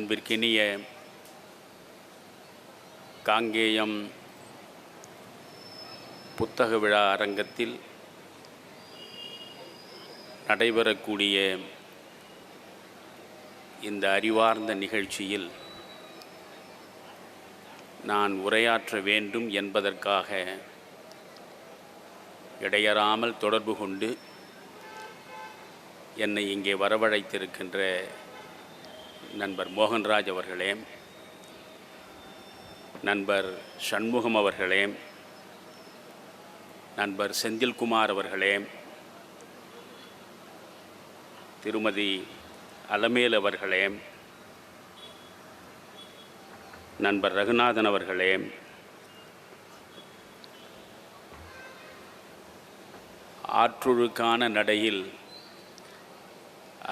அன்பிற்கினிய காங்கேயம் புத்தக விழா அரங்கத்தில் நடைபெறக்கூடிய இந்த அறிவார்ந்த நிகழ்ச்சியில் நான் உரையாற்ற வேண்டும் என்பதற்காக இடையறாமல் தொடர்பு கொண்டு என்னை இங்கே வரவழைத்திருக்கின்ற நண்பர் மோகன்ராஜ் அவர்களே, நண்பர் சண்முகம் அவர்களே, நண்பர் செந்தில்குமார் அவர்களே, திருமதி அலமேல் அவர்களே, நண்பர் ரகுநாதன் அவர்களே, ஆற்றொழுக்கான நடையில்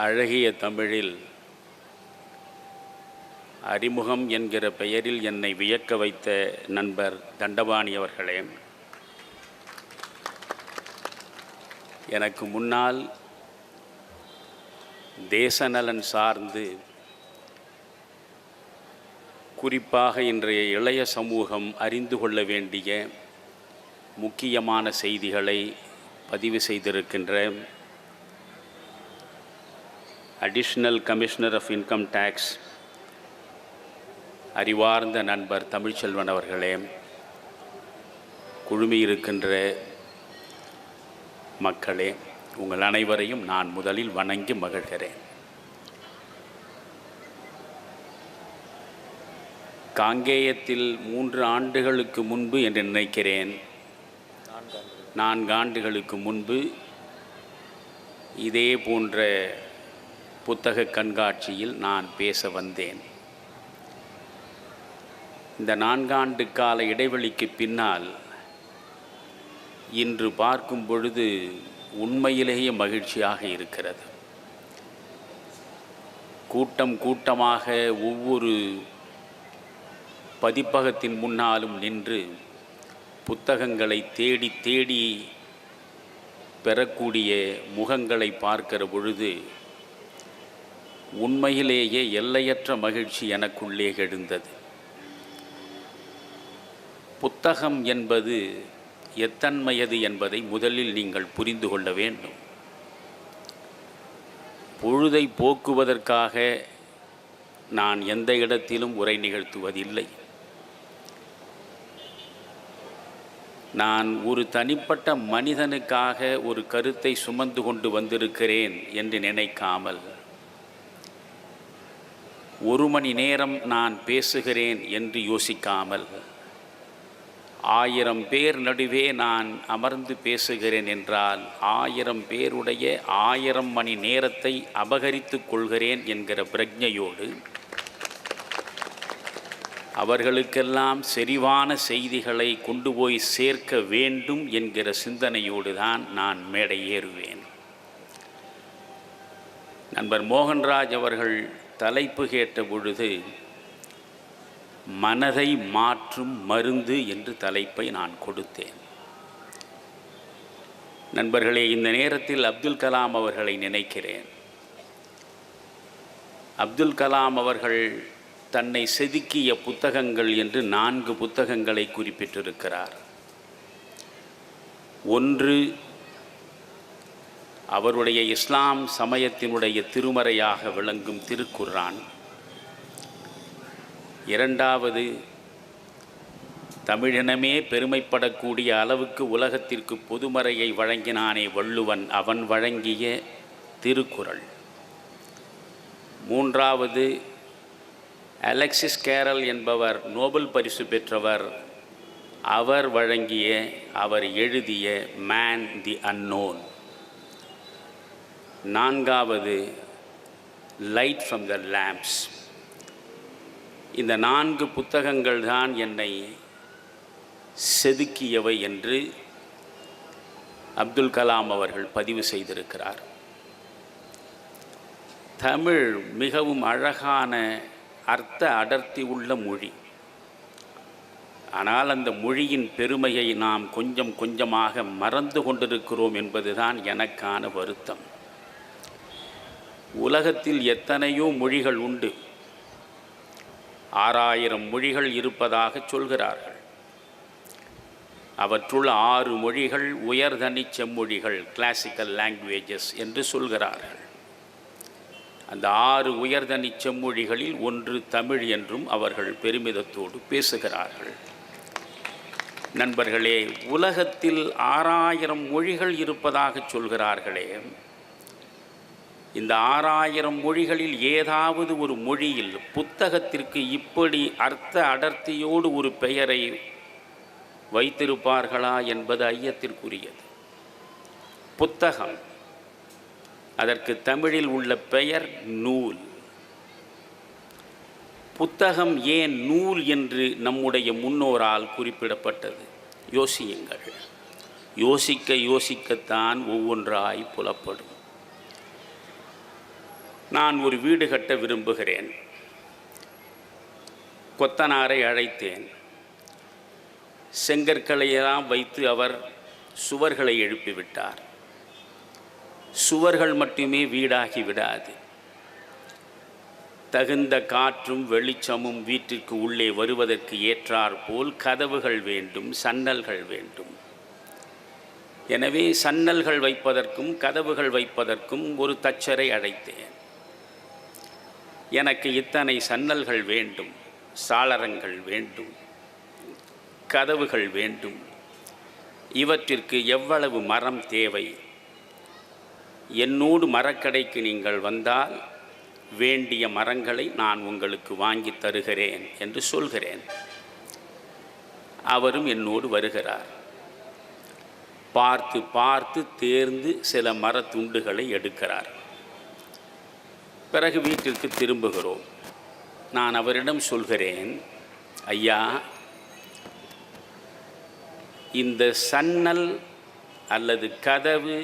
அழகிய தமிழில் அறிமுகம் என்கிற பெயரில் என்னை வியக்க வைத்த நண்பர் தண்டபாணி அவர்களே, எனக்கு முன்னால் தேசநலன் சார்ந்து குறிப்பாக இன்றைய இளைய சமூகம் அறிந்து கொள்ள வேண்டிய முக்கியமான செய்திகளை பதிவு செய்திருக்கின்ற additional commissioner of income tax அறிவார்ந்த நண்பர் தமிழ்ச்செல்வன் அவர்களே, குழுமியிருக்கின்ற மக்களே, உங்கள் அனைவரையும் நான் முதலில் வணங்கி மகிழ்கிறேன். காங்கேயத்தில் 3 ஆண்டுகளுக்கு முன்பு என்று நினைக்கிறேன், 4 ஆண்டுகளுக்கு முன்பு இதே போன்ற புத்தக கண்காட்சியில் நான் பேச வந்தேன். இந்த 4 ஆண்டு கால இடைவெளிக்கு பின்னால் இன்று பார்க்கும் பொழுது உண்மையிலேயே மகிழ்ச்சியாக இருக்கிறது. கூட்டம் கூட்டமாக ஒவ்வொரு பதிப்பகத்தின் முன்னாலும் நின்று புத்தகங்களை தேடி தேடி பெறக்கூடிய முகங்களை பார்க்கிற பொழுது உண்மையிலேயே எல்லையற்ற மகிழ்ச்சி எனக்குள்ளே எழுந்தது. புத்தகம் என்பது எத்தன்மையது என்பதை முதலில் நீங்கள் புரிந்து கொள்ள வேண்டும். பொழுதை போக்குவதற்காக நான் எந்த இடத்திலும் உரை நிகழ்த்துவதில்லை. நான் ஒரு தனிப்பட்ட மனிதனுக்காக ஒரு கருத்தை சுமந்து கொண்டு வந்திருக்கிறேன் என்று நினைக்காமல், 1 மணி நேரம் நான் பேசுகிறேன் என்று யோசிக்காமல், 1000 பேர் நடுவே நான் அமர்ந்து பேசுகிறேன் என்றால் 1000 பேருடைய 1000 மணி நேரத்தை அபகரித்து கொள்கிறேன் என்கிற பிரஜையோடு, அவர்களுக்கெல்லாம் செறிவான செய்திகளை கொண்டு போய் சேர்க்க வேண்டும் என்கிற சிந்தனையோடு தான் நான் மேடை ஏறுவேன். நண்பர் மோகன்ராஜ் அவர்கள் தலைப்பு கேட்ட பொழுது மனதை மாற்றும் மருந்து என்று தலைப்பை நான் கொடுத்தேன். நண்பர்களே, இந்த நேரத்தில் அப்துல் கலாம் அவர்களை நினைக்கிறேன். அப்துல் கலாம் அவர்கள் தன்னை செதுக்கிய புத்தகங்கள் என்று 4 புத்தகங்களை குறிப்பிட்டிருக்கிறார். ஒன்று, அவருடைய இஸ்லாம் சமயத்தினுடைய திருமறையாக விளங்கும் திருக்குர்ஆன். 2வது, தமிழினமே பெருமைப்படக்கூடிய அளவுக்கு உலகத்திற்கு பொதுமறையை வழங்கினானே வள்ளுவன், அவன் வழங்கிய திருக்குறள். 3வது, அலெக்சிஸ் கேரல் என்பவர் நோபல் பரிசு பெற்றவர், அவர் எழுதிய மேன் தி அன்னோன். 4வது, லைட் ஃப்ரம் த லேம்ப்ஸ். இந்த 4 புத்தகங்கள் தான் என்னை செதுக்கியவை என்று அப்துல் கலாம் அவர்கள் பதிவு செய்திருக்கிறார். தமிழ் மிகவும் அழகான அர்த்த அடர்த்தி உள்ள மொழி. ஆனால் அந்த மொழியின் பெருமையை நாம் கொஞ்சம் கொஞ்சமாக மறந்து கொண்டிருக்கிறோம் என்பதுதான் எனக்கான வருத்தம். உலகத்தில் எத்தனையோ மொழிகள் உண்டு. 6000 மொழிகள் இருப்பதாக சொல்கிறார்கள். அவற்றுள் 6 மொழிகள் உயர்தனிச் செம்மொழிகள், கிளாசிக்கல் லாங்குவேஜஸ் என்று சொல்கிறார்கள். அந்த 6 உயர்தனிச் செம்மொழிகளில் ஒன்று தமிழ் என்றும் அவர்கள் பெருமிதத்தோடு பேசுகிறார்கள். நண்பர்களே, உலகத்தில் 6000 மொழிகள் இருப்பதாக சொல்கிறார்களே, இந்த 6000 மொழிகளில் ஏதாவது ஒரு மொழியில் புத்தகத்திற்கு இப்படி அர்த்த அடர்த்தியோடு ஒரு பெயரை வைத்திருப்பார்களா என்பது ஐயத்திற்குரியது. புத்தகம், அதற்கு தமிழில் உள்ள பெயர் நூல். புத்தகம் ஏன் நூல் என்று நம்முடைய முன்னோரால் குறிப்பிடப்பட்டது? யோசியுங்கள். யோசிக்க யோசிக்கத்தான் ஒவ்வொன்றாய் புலப்படும். நான் ஒரு வீடு கட்ட விரும்புகிறேன். கொத்தனாரை அழைத்தேன். செங்கற்களையெல்லாம் வைத்து அவர் சுவர்களை எழுப்பிவிட்டார். சுவர்கள் மட்டுமே வீடாகி விடாது. தகுந்த காற்றும் வெளிச்சமும் வீட்டிற்கு உள்ளே வருவதற்கு ஏற்றாற்போல் கதவுகள் வேண்டும், சன்னல்கள் வேண்டும். எனவே சன்னல்கள் வைப்பதற்கும் கதவுகள் வைப்பதற்கும் ஒரு தச்சரை அழைத்தேன். எனக்கு இத்தனை சன்னல்கள் வேண்டும், சாளரங்கள் வேண்டும், கதவுகள் வேண்டும், இவற்றிற்கு எவ்வளவு மரம் தேவை? என்னோடு மரக்கடைக்கு நீங்கள் வந்தால் வேண்டிய மரங்களை நான் உங்களுக்கு வாங்கி தருகிறேன் என்று சொல்கிறேன். அவரும் என்னோடு வருகிறார். பார்த்து பார்த்து தேர்ந்து சில மரத்துண்டுகளை எடுக்கிறார். பிறகு வீட்டிற்கு திரும்புகிறோம். நான் அவரிடம் சொல்கிறேன், ஐயா, இந்த சன்னல் அல்லது கதவு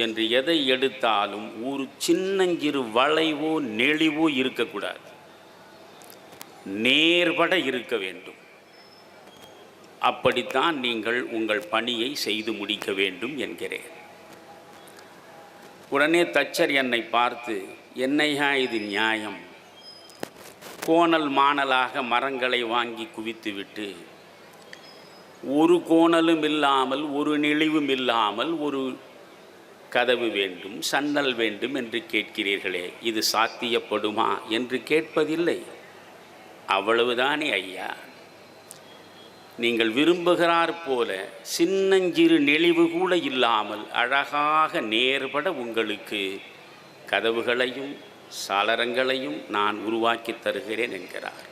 என்று எதை எடுத்தாலும் ஒரு சின்னஞ்சிறு வளைவோ நெளிவோ இருக்கக்கூடாது, நேர்பட இருக்க வேண்டும். அப்படித்தான் நீங்கள் உங்கள் பணியை செய்து முடிக்க வேண்டும் என்கிறேன். உடனே தச்சர் என்னை பார்த்து, என்னையா இது நியாயம்? கோணல் மாணலாக மரங்களை வாங்கி குவித்துவிட்டு ஒரு கோணலும் இல்லாமல் ஒரு நெளிவும் இல்லாமல் ஒரு கதவு வேண்டும், சன்னல் வேண்டும் என்று கேட்கிறீர்களே, இது சாத்தியப்படுமா என்று கேட்பதில்லை. அவ்வளவுதானே ஐயா. நீங்கள் விரும்புகிறார் போல சின்னஞ்சிறு நெளிவு கூட இல்லாமல் அழகாக நேர்பட உங்களுக்கு கதவுகளையும் சாளரங்களையும் நான் உருவாக்கி தருகிறேன் என்கிறார்.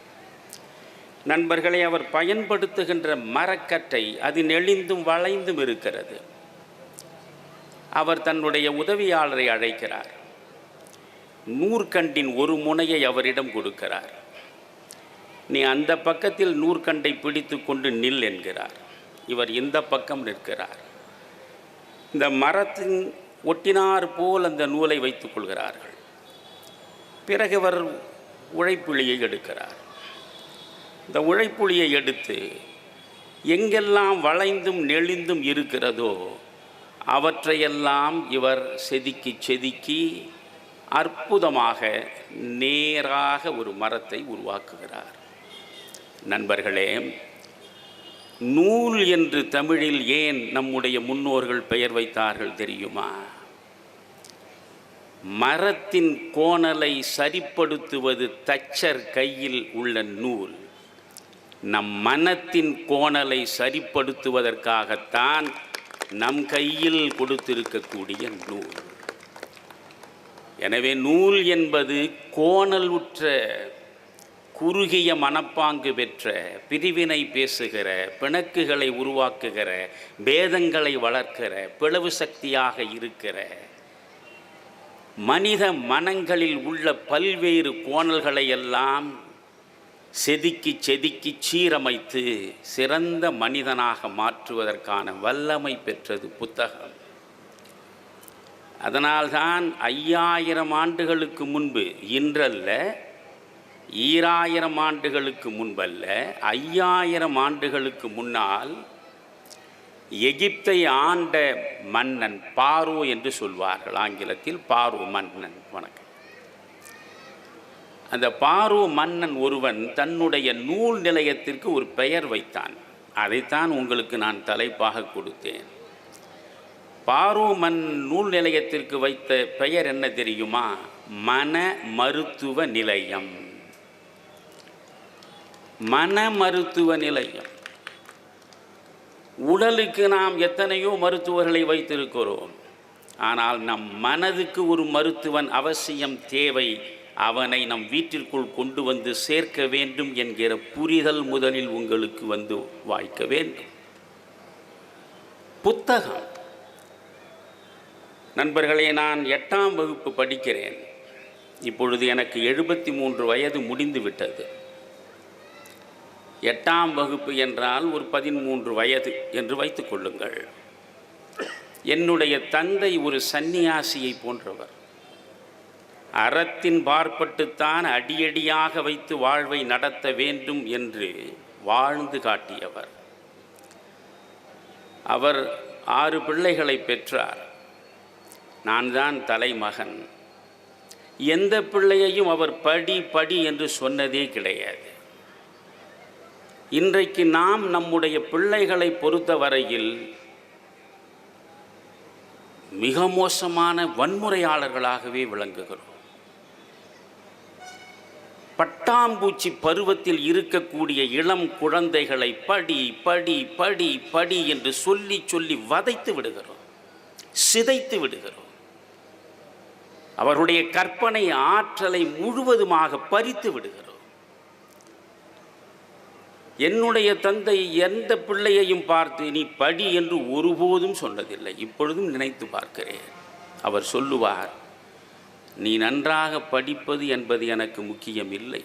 நண்பர்களை, அவர் பயன்படுத்துகின்ற மரக்கட்டை அது நெளிந்தும் வளைந்தும் இருக்கிறது. அவர் தன்னுடைய உதவியாளரை அழைக்கிறார். நூற்கண்டின் ஒரு முனையை அவரிடம் கொடுக்கிறார். நீ அந்த பக்கத்தில் நூற்கண்டை பிடித்து கொண்டு நில் என்கிறார். இவர் இந்த பக்கம் நிற்கிறார். இந்த மரத்தின் ஒட்டினார் போல் அந்த நூலை வைத்துக் கொள்கிறார்கள். பிறகு அவர் உழைப்புளியை எடுக்கிறார். இந்த உழைப்புளியை எடுத்து எங்கெல்லாம் வளைந்தும் நெளிந்தும் இருக்கிறதோ அவற்றையெல்லாம் இவர் செதுக்கி செதுக்கி அற்புதமாக நேராக ஒரு மரத்தை உருவாக்குகிறார். நண்பர்களே, நூல் என்று தமிழில் ஏன் நம்முடைய முன்னோர்கள் பெயர் வைத்தார்கள் தெரியுமா? மரத்தின் கோணலை சரிப்படுத்துவது தச்சர் கையில் உள்ள நூல். நம் மனத்தின் கோணலை சரிப்படுத்துவதற்காகத்தான் நம் கையில் கொடுத்திருக்கக்கூடிய நூல். எனவே நூல் என்பது கோணலுற்ற குறுகிய மனப்பாங்கு பெற்ற, பிரிவினை பேசுகிற, பிணக்குகளை உருவாக்குகிற, பேதங்களை வளர்க்கிற, பிளவு சக்தியாக இருக்கிற, மனித மனங்களில் உள்ள பல்வேறு கோணல்களை எல்லாம் செதுக்கி செதுக்கி சீரமைத்து சிறந்த மனிதனாக மாற்றுவதற்கான வல்லமை பெற்றது புத்தகம். அதனால்தான் 5000 ஆண்டுகளுக்கு முன்பு, இன்றல்ல 2000 ஆண்டுகளுக்கு முன்பல்ல, 5000 ஆண்டுகளுக்கு முன்னால் எகிப்தை ஆண்ட மன்னன் பாரோ என்று சொல்வார்கள், ஆங்கிலத்தில் பாரோ மன்னன். வணக்கம். அந்த பாரோ மன்னன் ஒருவன் தன்னுடைய நூல் நிலையத்திற்கு ஒரு பெயர் வைத்தான். அதைத்தான் உங்களுக்கு நான் தலைப்பாக கொடுத்தேன். பாரோ நூல் நிலையத்திற்கு வைத்த பெயர் என்ன தெரியுமா? மன மருத்துவ நிலையம். மன மருத்துவ நிலையம். உடலுக்கு நாம் எத்தனையோ மருத்துவர்களை வைத்திருக்கிறோம். ஆனால் நம் மனதுக்கு ஒரு மருத்துவன் அவசியம் தேவை. அவனை நம் வீட்டிற்குள் கொண்டு வந்து சேர்க்க வேண்டும் என்கிற புரிதல் முதலில் உங்களுக்கு வந்து வாய்க்க வேண்டும். புத்தகம். நண்பர்களே, நான் 8ஆம் வகுப்பு படிக்கிறேன். இப்பொழுது எனக்கு 73 வயது முடிந்து விட்டது. 8ஆம் வகுப்பு என்றால் ஒரு 13 வயது என்று வைத்துக் கொள்ளுங்கள். என்னுடைய தந்தை ஒரு சந்நியாசியை போன்றவர். அறத்தின் பார்ப்பட்டுத்தான் அடியடியாக வைத்து வாழ்வை நடத்த வேண்டும் என்று வாழ்ந்து காட்டியவர். அவர் 6 பிள்ளைகளை பெற்றார். நான் தான் தலைமகன். எந்த பிள்ளையையும் அவர் படி படி என்று சொன்னதே கிடையாது. இன்றைக்கு நாம் நம்முடைய பிள்ளைகளை பொறுத்தவரையில் மிக மோசமான வன்முறையாளர்களாகவே விளங்குகிறோம். பட்டாம்பூச்சி பருவத்தில் இருக்கக்கூடிய இளம் குழந்தைகளை படி படி படி படி என்று சொல்லி சொல்லி வதைத்து விடுகிறோம், சிதைத்து விடுகிறோம். அவருடைய கற்பனை ஆற்றலை முழுவதுமாக பறித்து விடுகிறோம். என்னுடைய தந்தை எந்த பிள்ளையையும் பார்த்து நீ படி என்று ஒருபோதும் சொன்னதில்லை. இப்பொழுதும் நினைத்து பார்க்கிறேன். அவர் சொல்லுவார், நீ நன்றாக படிப்பது என்பது எனக்கு முக்கியம் இல்லை.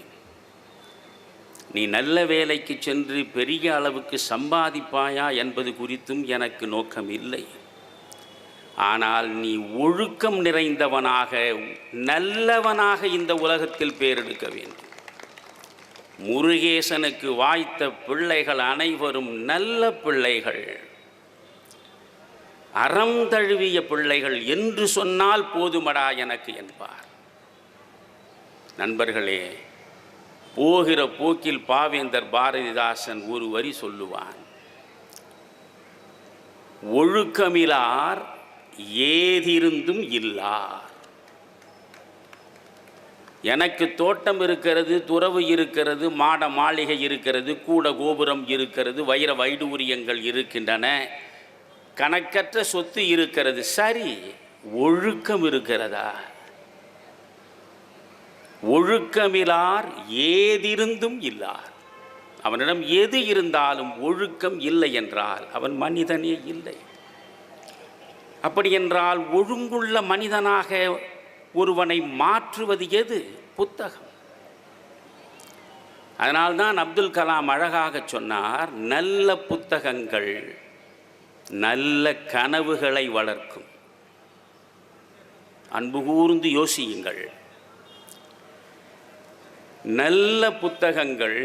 நீ நல்ல வேலைக்கு சென்று பெரிய அளவுக்கு சம்பாதிப்பாயா என்பது குறித்தும் எனக்கு நோக்கம் இல்லை. ஆனால் நீ ஒழுக்கம் நிறைந்தவனாக, நல்லவனாக இந்த உலகத்தில் பேரெடுக்க வேண்டும். முருகேசனுக்கு வாய்த்த பிள்ளைகள் அனைவரும் நல்ல பிள்ளைகள், அறம் தழுவிய பிள்ளைகள் என்று சொன்னால் போதுமடா எனக்கு என்பார். நண்பர்களே, போகிற போக்கில் பாவேந்தர் பாரதிதாசன் ஒரு வரி சொல்லுவான், ஒழுக்கமிலார் ஏதிருந்தும் இல்லார். எனக்கு தோட்டம் இருக்கிறது, துறவு இருக்கிறது, மாட மாளிகை இருக்கிறது, கூட கோபுரம் இருக்கிறது, வைர வைடூரியங்கள் இருக்கின்றன, கணக்கற்ற சொத்து இருக்கிறது. சரி, ஒழுக்கம் இருக்கிறதா? ஒழுக்கமிலார் ஏதிருந்தும் இல்லார். அவனிடம் எது இருந்தாலும் ஒழுக்கம் இல்லை என்றால் அவன் மனிதனே இல்லை. அப்படி என்றால் ஒழுங்குள்ள மனிதனாக ஒருவனை மாற்றுவது எது? புத்தகம். அதனால்தான் அப்துல் கலாம் அழகாக சொன்னார், நல்ல புத்தகங்கள் நல்ல கனவுகளை வளர்க்கும். அன்பு கூர்ந்து யோசியுங்கள். நல்ல புத்தகங்கள்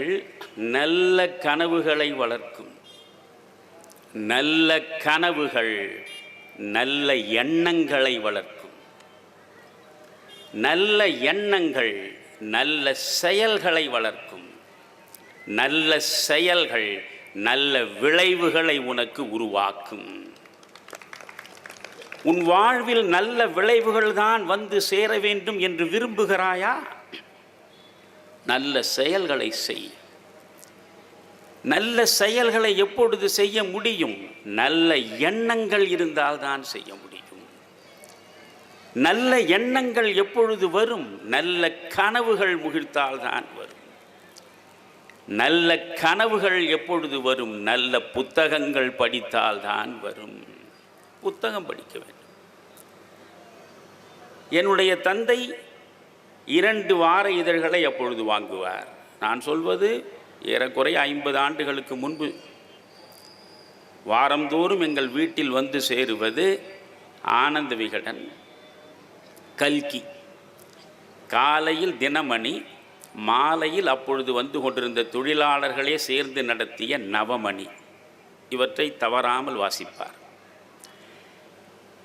நல்ல கனவுகளை வளர்க்கும். நல்ல கனவுகள் நல்ல எண்ணங்களை வளர்க்கும். நல்ல எண்ணங்கள் நல்ல செயல்களை வளர்க்கும். நல்ல செயல்கள் நல்ல விளைவுகளை உனக்கு உருவாக்கும். உன் வாழ்வில் நல்ல விளைவுகள் தான் வந்து சேர வேண்டும் என்று விரும்புகிறாயா? நல்ல செயல்களை செய். நல்ல செயல்களை எப்பொழுது செய்ய முடியும்? நல்ல எண்ணங்கள் இருந்தால்தான் செய்ய முடியும். நல்ல எண்ணங்கள் எப்பொழுது வரும்? நல்ல கனவுகள் முகிழ்த்தால்தான் வரும். நல்ல கனவுகள் எப்பொழுது வரும்? நல்ல புத்தகங்கள் படித்தால்தான் வரும். புத்தகம் படிக்க வேண்டும். என்னுடைய தந்தை 2 வார இதழ்களை அப்பொழுது வாங்குவார். நான் சொல்வது ஏறக்குறைய 50 ஆண்டுகளுக்கு முன்பு. வாரந்தோறும் எங்கள் வீட்டில் வந்து சேருவது ஆனந்த விகடன், கல்கி. காலையில் தினமணி, மாலையில் அப்பொழுது வந்து கொண்டிருந்த தொழிலாளர்களே சேர்ந்து நடத்திய நவமணி. இவற்றை தவறாமல் வாசிப்பார்.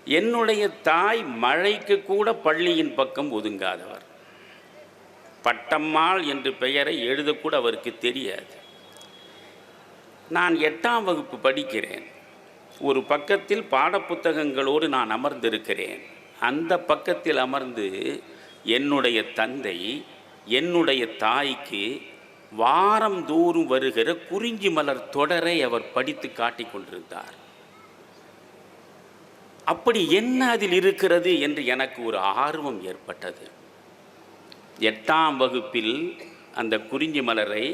என்னுடைய தாய் மழைக்கு கூட பள்ளியின் பக்கம் ஒதுங்காதவர். பட்டம்மாள் என்று பெயரை எழுதக்கூட அவருக்கு தெரியாது. நான் 8ஆம் வகுப்பு படிக்கிறேன். ஒரு பக்கத்தில் பாடப்புத்தகங்களோடு நான் அமர்ந்திருக்கிறேன். அந்த பக்கத்தில் அமர்ந்து என்னுடைய தந்தை என்னுடைய தாய்க்கு வாரந்தோறும் வருகிற குறிஞ்சி மலர் தொடரை அவர் படித்து காட்டிக் கொண்டிருந்தார். அப்படி என்ன அதில் இருக்கிறது என்று எனக்கு ஒரு ஆர்வம் ஏற்பட்டது. 8ஆம் வகுப்பில் அந்த குறிஞ்சி மலரை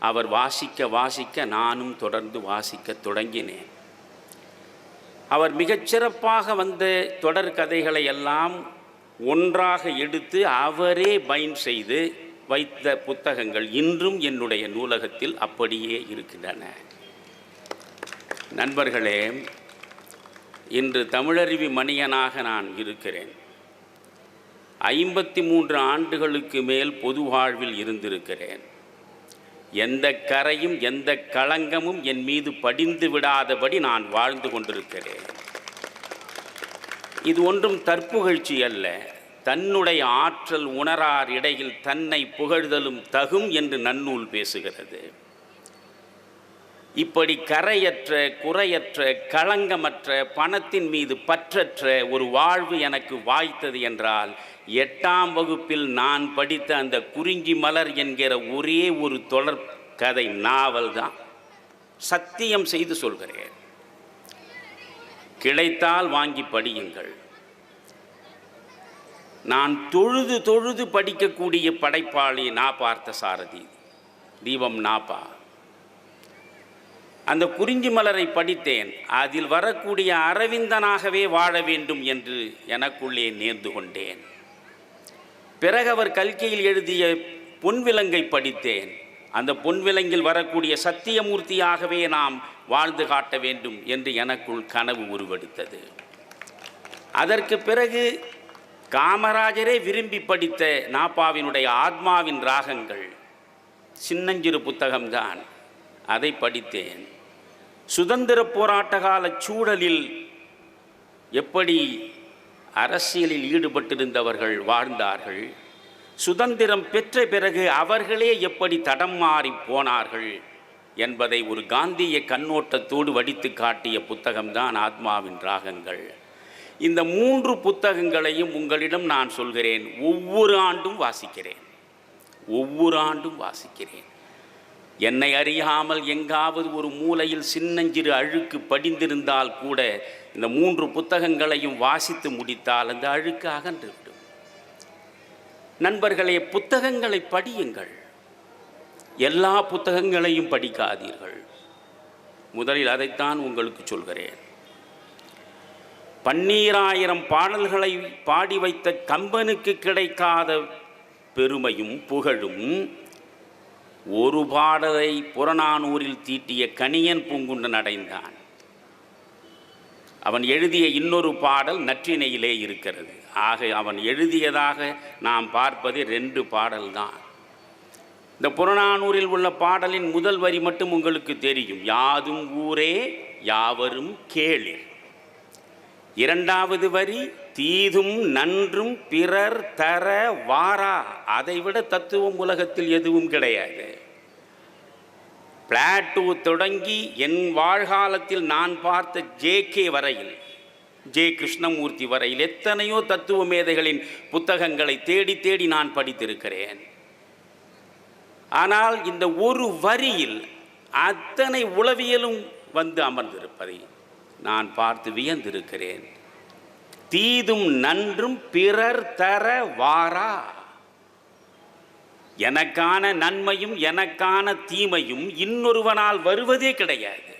அவர் வாசிக்க நானும் தொடர்ந்து வாசிக்க தொடங்கினேன். அவர் மிகச்சிறப்பாக வந்த தொடர் கதைகளை எல்லாம் ஒன்றாக எடுத்து அவரே பைண்ட் செய்து வைத்த புத்தகங்கள் இன்றும் என்னுடைய நூலகத்தில் அப்படியே இருக்கின்றன. நண்பர்களே, இன்று தமிழருவி மணியனாக நான் இருக்கிறேன். 53 ஆண்டுகளுக்கு மேல் பொது வாழ்வில் இருந்திருக்கிறேன். எந்த கரையும் எந்த களங்கமும் என் மீது படிந்து விடாதபடி நான் வாழ்ந்து கொண்டிருக்கிறேன். இது ஒன்றும் தற்புகழ்ச்சி அல்ல. தன்னுடைய ஆற்றல் உணரார் இடையில் தன்னை புகழ்தலும் தகும் என்று நன்னூல் பேசுகிறது. இப்படி கரையற்ற, குறையற்ற, களங்கமற்ற, பணத்தின் மீது பற்றற்ற ஒரு வாழ்வு எனக்கு வாய்த்தது என்றால் 8ஆம் வகுப்பில் நான் படித்த அந்த குறிஞ்சி மலர் என்கிற ஒரே ஒரு தொடர் கதை நாவல் தான். சத்தியம் செய்து சொல்கிறேன், கிடைத்தால் வாங்கி படியுங்கள். நான் தொழுது தொழுது படிக்கக்கூடிய படைப்பாளி நா பார்த்தசாரதி, தீபம் நாப்பா. அந்த குறிஞ்சி மலரை படித்தேன். அதில் வரக்கூடிய அரவிந்தனாகவே வாழ வேண்டும் என்று எனக்குள்ளே நேர்ந்து கொண்டேன். பிறகு அவர் கல்கியில் எழுதிய பொன்விலங்கை படித்தேன். அந்த பொன்விலங்கில் வரக்கூடிய சத்தியமூர்த்தியாகவே நாம் வாழ்ந்து காட்ட வேண்டும் என்று எனக்குள் கனவு உருவெடுத்தது. அதற்கு பிறகு காமராஜரே விரும்பி படித்த நாப்பாவினுடைய ஆத்மாவின் ராகங்கள், சின்னஞ்சிறு புத்தகம்தான், அதை படித்தேன். சுதந்திர போராட்ட கால சூழலில் எப்படி அரசியலில் ஈடுபட்டிருந்தவர்கள் வாழ்ந்தார்கள், சுதந்திரம் பெற்ற பிறகு அவர்களே எப்படி தடம் மாறி போனார்கள் என்பதை ஒரு காந்திய கண்ணோட்டத்தோடு வடித்து காட்டிய புத்தகம்தான் ஆத்மாவின் ராகங்கள். இந்த 3 புத்தகங்களையும் உங்களிடம் நான் சொல்கிறேன், ஒவ்வொரு ஆண்டும் வாசிக்கிறேன். என்னை அறியாமல் எங்காவது ஒரு மூலையில் சின்னஞ்சிறு அழுக்கு படிந்திருந்தால் கூட இந்த 3 புத்தகங்களையும் வாசித்து முடித்தால் அந்த அழுக்கு அகன்றுவிடும். நண்பர்களே, புத்தகங்களை படியுங்கள். எல்லா புத்தகங்களையும் படிக்காதீர்கள். முதலில் அதைத்தான் உங்களுக்கு சொல்கிறேன். 12000 பாடல்களை பாடி வைத்த கம்பனுக்கு கிடைக்காத பெருமையும் புகழும் ஒரு பாடலை புறநானூரில் தீட்டிய கணியன் பூங்குன்றன் அடைந்தான். அவன் எழுதிய இன்னொரு பாடல் நற்றிணையிலே இருக்கிறது. ஆக அவன் எழுதியதாக நாம் பார்ப்பது 2 பாடல் தான். இந்த புறநானூரில் உள்ள பாடலின் முதல் வரி மட்டும் உங்களுக்கு தெரியும், யாதும் ஊரே யாவரும் கேளிர். 2வது வரி, தீதும் நன்றும் பிறர் தர வாரா. அதைவிட தத்துவம் உலகத்தில் எதுவும் கிடையாது. பிளாட்டோ தொடங்கி என் வாழ்காலத்தில் நான் பார்த்த ஜே.கே. வரையில், ஜே. கிருஷ்ணமூர்த்தி வரையில் எத்தனையோ தத்துவ மேதைகளின் புத்தகங்களை தேடி தேடி நான் படித்திருக்கிறேன். ஆனால் இந்த ஒரு வரியில் அத்தனை உளவியலும் வந்து அமர்ந்திருப்பதை நான் பார்த்து வியந்திருக்கிறேன். தீதும் நன்றும் பிறர் தர வாரா. எனக்கான நன்மையும் எனக்கான தீமையும் இன்னொருவனால் வருவதே கிடையாது.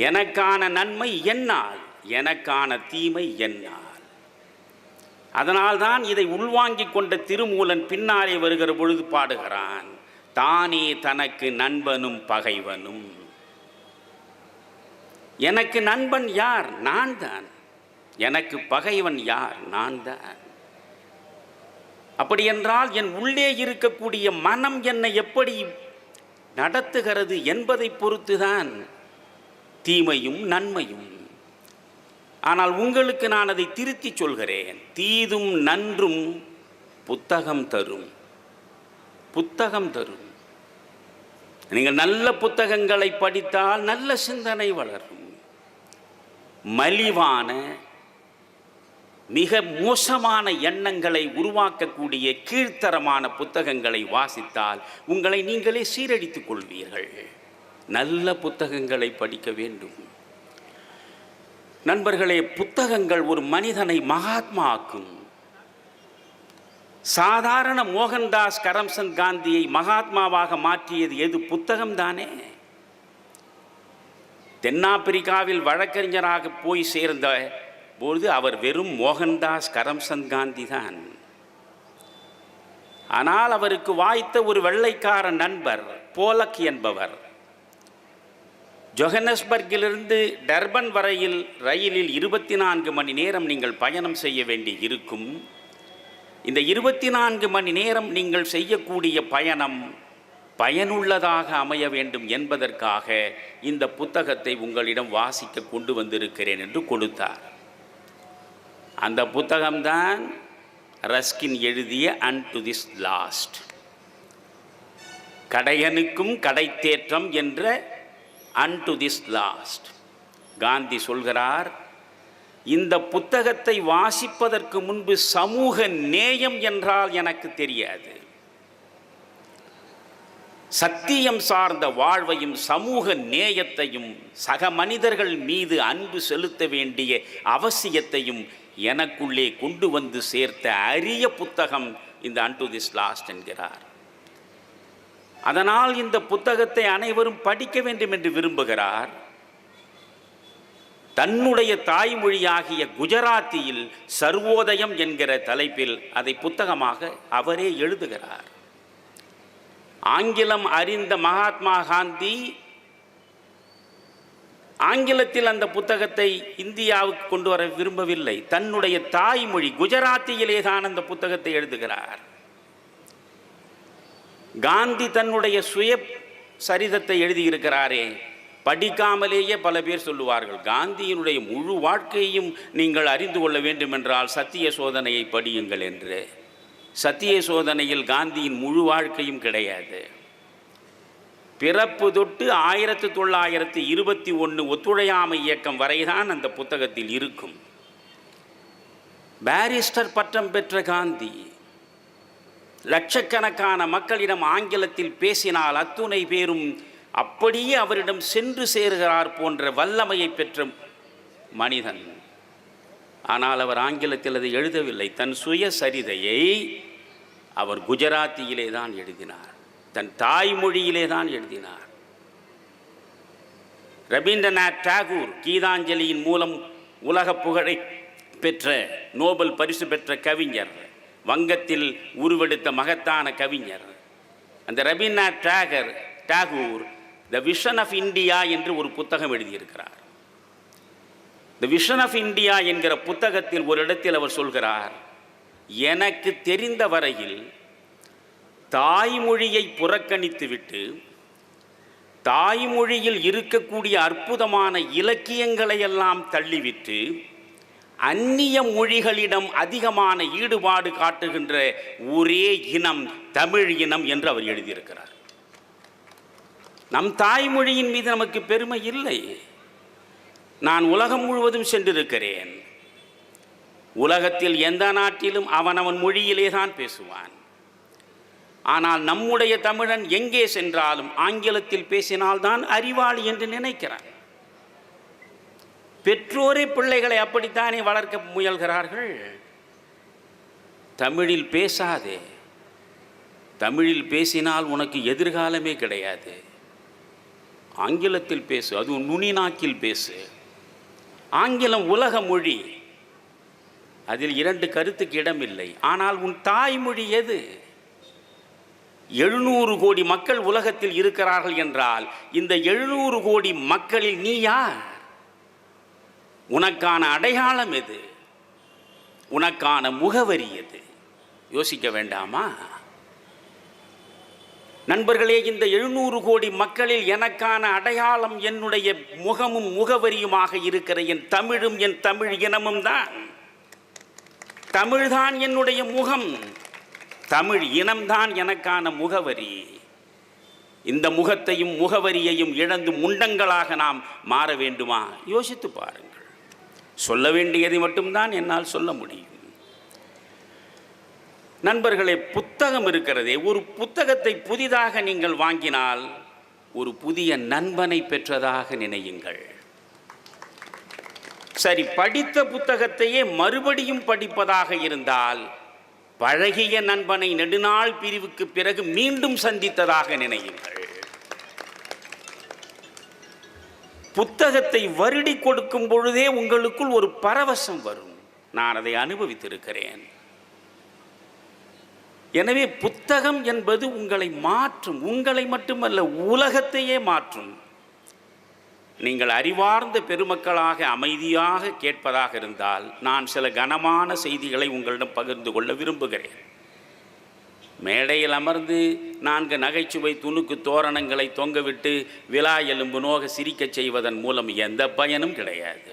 எனக்கான நன்மை என்னால், எனக்கான தீமை என்னால். அதனால்தான் இதை உள்வாங்கிக் கொண்ட திருமூலன் பின்னாலே வருகிற பொழுது பாடுகிறான், தானே தனக்கு நண்பனும் பகைவனும். எனக்கு நண்பன் யார்? நான் தான். எனக்கு பகைவன் யார்? நான் தான். அப்படியென்றால் என் உள்ளே இருக்கக்கூடிய மனம் என்னை எப்படி நடத்துகிறது என்பதை பொறுத்துதான் தீமையும் நன்மையும். ஆனால் உங்களுக்கு நான் அதை திருத்தி சொல்கிறேன். தீதும் நன்றும் புத்தகம் தரும். புத்தகம் தரும். நீங்கள் நல்ல புத்தகங்களை படித்தால் நல்ல சிந்தனை வளரும். மலிவான மிக மோசமான எண்ணங்களை உருவாக்கக்கூடிய கீழ்த்தரமான புத்தகங்களை வாசித்தால் உங்களை நீங்களே சீரழித்துக் கொள்வீர்கள். நல்ல புத்தகங்களை படிக்க வேண்டும். நண்பர்களே, புத்தகங்கள் ஒரு மனிதனை மகாத்மா ஆக்கும். சாதாரண மோகன்தாஸ் கரம்சந்த் காந்தியை மகாத்மாவாக மாற்றியது எது? புத்தகம்தானே. தென்னாப்பிரிக்காவில் வழக்கறிஞராக போய் சேர்ந்த போது அவர் வெறும் மோகன்தாஸ் கரம்சந்த் காந்தி தான். ஆனால் அவருக்கு வாய்த்த ஒரு வெள்ளைக்கார நண்பர் போலக் என்பவர் ஜோஹன்னஸ்பர்க்கிலிருந்து டர்பன் வரையில் ரயிலில் 24 மணி நேரம் நீங்கள் பயணம் செய்ய வேண்டி இருக்கும். இந்த 24 மணி நேரம் நீங்கள் செய்யக்கூடிய பயணம் பயனுள்ளதாக அமைய வேண்டும் என்பதற்காக இந்த புத்தகத்தை உங்களிடம் வாசிக்க கொண்டு வந்திருக்கிறேன் என்று கொடுத்தார். அந்த புத்தகம்தான் ரஸ்கின் எழுதிய அன்டு திஸ் லாஸ்ட், கடையனுக்கும் கடைத்தேற்றம் என்ற அன்டு திஸ் லாஸ்ட். காந்தி சொல்கிறார், இந்த புத்தகத்தை வாசிப்பதற்கு முன்பு சமூக நேயம் என்றால் எனக்கு தெரியாது. சத்தியம் சார்ந்த வாழ்வையும் சமூக நேயத்தையும் சக மனிதர்கள் மீது அன்பு செலுத்த வேண்டிய அவசியத்தையும் எனக்குள்ளே கொண்டு வந்து சேர்த்த அரிய புத்தகம் இந்த அன்டு திஸ் லாஸ்ட் என்கிறார். அதனால் இந்த புத்தகத்தை அனைவரும் படிக்க வேண்டும் என்று விரும்புகிறார். தன்னுடைய தாய்மொழியாகிய குஜராத்தியில் சர்வோதயம் என்கிற தலைப்பில் அதை புத்தகமாக அவரே எழுதுகிறார். ஆங்கிலம் அறிந்த மகாத்மா காந்தி ஆங்கிலத்தில் அந்த புத்தகத்தை இந்தியாவுக்கு கொண்டு வர விரும்பவில்லை. தன்னுடைய தாய்மொழி குஜராத்தியிலே தான் அந்த புத்தகத்தை எழுதுகிறார். காந்தி தன்னுடைய சுய சரிதத்தை எழுதியிருக்கிறாரே, படிக்காமலேயே பல பேர் சொல்லுவார்கள், காந்தியினுடைய முழு வாழ்க்கையையும் நீங்கள் அறிந்து கொள்ள வேண்டும் என்றால் சத்திய சோதனையை படியுங்கள் என்று. சத்திய சோதனையில் காந்தியின் முழு வாழ்க்கையும் கிடையாது. பிறப்பு தொட்டு 1921 ஒத்துழையாமை இயக்கம் வரைதான் அந்த புத்தகத்தில் இருக்கும். பாரிஸ்டர் பட்டம் பெற்ற காந்தி லட்சக்கணக்கான மக்களிடம் ஆங்கிலத்தில் பேசினால் அத்துணை பேரும் அப்படியே அவரிடம் சென்று சேருகிறார் போன்ற வல்லமையை பெற்ற மனிதன். ஆனால் அவர் ஆங்கிலத்தில் அதை எழுதவில்லை. தன் சுயசரிதையை அவர் குஜராத்தியிலே தான் எழுதினார், தன் தாய்மொழியிலே தான் எழுதினார். ரவீந்திரநாத் டாகூர் கீதாஞ்சலியின் மூலம் உலக புகழை பெற்ற நோபல் பரிசு பெற்ற கவிஞர், வங்கத்தில் உருவெடுத்த மகத்தான கவிஞர். அந்த Rabindranath Tagore the vision of India என்று ஒரு புத்தகம் எழுதியிருக்கிறார். த விஷன் ஆஃப் இந்தியா என்கிற புத்தகத்தில் ஒரு இடத்தில் அவர் சொல்கிறார், எனக்கு தெரிந்த வரையில் தாய்மொழியை புறக்கணித்துவிட்டு தாய்மொழியில் இருக்கக்கூடிய அற்புதமான இலக்கியங்களை எல்லாம் தள்ளிவிட்டு அந்நிய மொழிகளிடம் அதிகமான ஈடுபாடு காட்டுகின்ற ஒரே இனம் தமிழ் இனம் என்று அவர் எழுதியிருக்கிறார். நம் தாய்மொழியின் மீது நமக்கு பெருமை இல்லை. நான் உலகம் முழுவதும் சென்றிருக்கிறேன். உலகத்தில் எந்த நாட்டிலும் அவனவன் மொழியிலே தான் பேசுவான். ஆனால் நம்முடைய தமிழன் எங்கே சென்றாலும் ஆங்கிலத்தில் பேசினால்தான் அறிவாளி என்று நினைக்கிறான். பெற்றோரே பிள்ளைகளை அப்படித்தானே வளர்க்க முயல்கிறார்கள். தமிழில் பேசாதே, தமிழில் பேசினால் உனக்கு எதிர்காலமே கிடையாது. ஆங்கிலத்தில் பேசு, அதுவும் நுனிநாக்கில் பேசு. ஆங்கிலம் உலக மொழி, அதில் இரண்டு கருத்துக்கு இடமில்லை. ஆனால் உன் தாய்மொழி எது? 700 கோடி மக்கள் உலகத்தில் இருக்கிறார்கள் என்றால் இந்த 700 கோடி மக்களில் நீ யார்? உனக்கான அடையாளம் எது? உனக்கான முகவரி எது? யோசிக்க வேண்டாமா? நண்பர்களே, இந்த 700 கோடி மக்களில் எனக்கான அடையாளம் என்னுடைய முகமும் முகவரியுமாக இருக்கிற என் தமிழும் என் தமிழ் இனமும் தான். தமிழ்தான் என்னுடைய முகம், தமிழ் இனம்தான் எனக்கான முகவரி. இந்த முகத்தையும் முகவரியையும் இழந்து முண்டங்களாக நாம் மாற வேண்டுமா? யோசித்து பாருங்கள். சொல்ல வேண்டியதை மட்டும்தான் என்னால் சொல்ல முடியும். நண்பர்களே, புத்தகம் இருக்கிறதே, ஒரு புத்தகத்தை புதிதாக நீங்கள் வாங்கினால் ஒரு புதிய நண்பனை பெற்றதாக நினையுங்கள். சரி, படித்த புத்தகத்தையே மறுபடியும் படிப்பதாக இருந்தால் பழகிய நண்பனை நெடுநாள் பிரிவுக்கு பிறகு மீண்டும் சந்தித்ததாக நினையுங்கள். புத்தகத்தை வருடி கொடுக்கும் பொழுதே உங்களுக்குள் ஒரு பரவசம் வரும். நான் அதை அனுபவித்திருக்கிறேன். எனவே புத்தகம் என்பது உங்களை மாற்றும். உங்களை மட்டுமல்ல, உலகத்தையே மாற்றும். நீங்கள் அறிவார்ந்த பெருமக்களாக அமைதியாக கேட்பதாக இருந்தால் நான் சில கனமான செய்திகளை உங்களிடம் பகிர்ந்து கொள்ள விரும்புகிறேன். மேடையில் அமர்ந்து 4 நகைச்சுவை துணுக்கு தோரணங்களை தொங்கவிட்டு விழா எலும்பு நோக சிரிக்கச் செய்வதன் மூலம் எந்த பயனும் கிடையாது.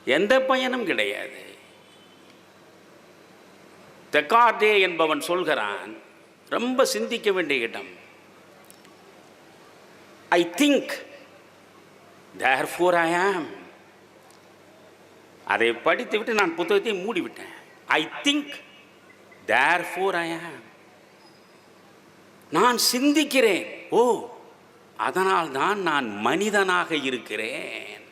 எந்த பயனும் கிடையாது. தெக்கார்டே என்பவன் சொல்கிறான், ரொம்ப சிந்திக்க வேண்டிய இடம். I think, therefore I am. அதை படித்து விட்டு நான் புத்தகத்தை மூடிவிட்டேன். I think, therefore I am. நான் சிந்திக்கிறேன். ஓ, அதனால் தான் நான் மனிதனாக இருக்கிறேன்.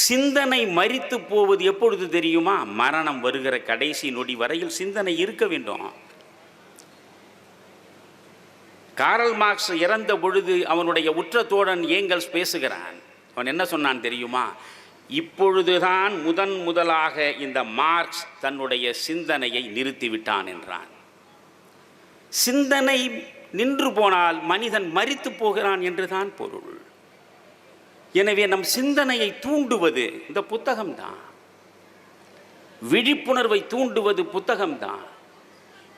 சிந்தனை மரித்து போவது எப்பொழுது தெரியுமா? மரணம் வருகிற கடைசி நொடி வரையில் சிந்தனை இருக்க வேண்டும். காரல் மார்க்ஸ் இறந்த பொழுது அவனுடைய உற்ற தோழன் ஏங்கல்ஸ் பேசுகிறான். அவன் என்ன சொன்னான் தெரியுமா? இப்பொழுதுதான் முதலாக இந்த மார்க்ஸ் தன்னுடைய சிந்தனையை நிறுத்திவிட்டான் என்றான். சிந்தனை நின்று போனால் மனிதன் மரித்து போகிறான் என்றுதான் பொருள். எனவே நம் சிந்தனையை தூண்டுவது இந்த புத்தகம்தான். விழிப்புணர்வை தூண்டுவது புத்தகம்தான்.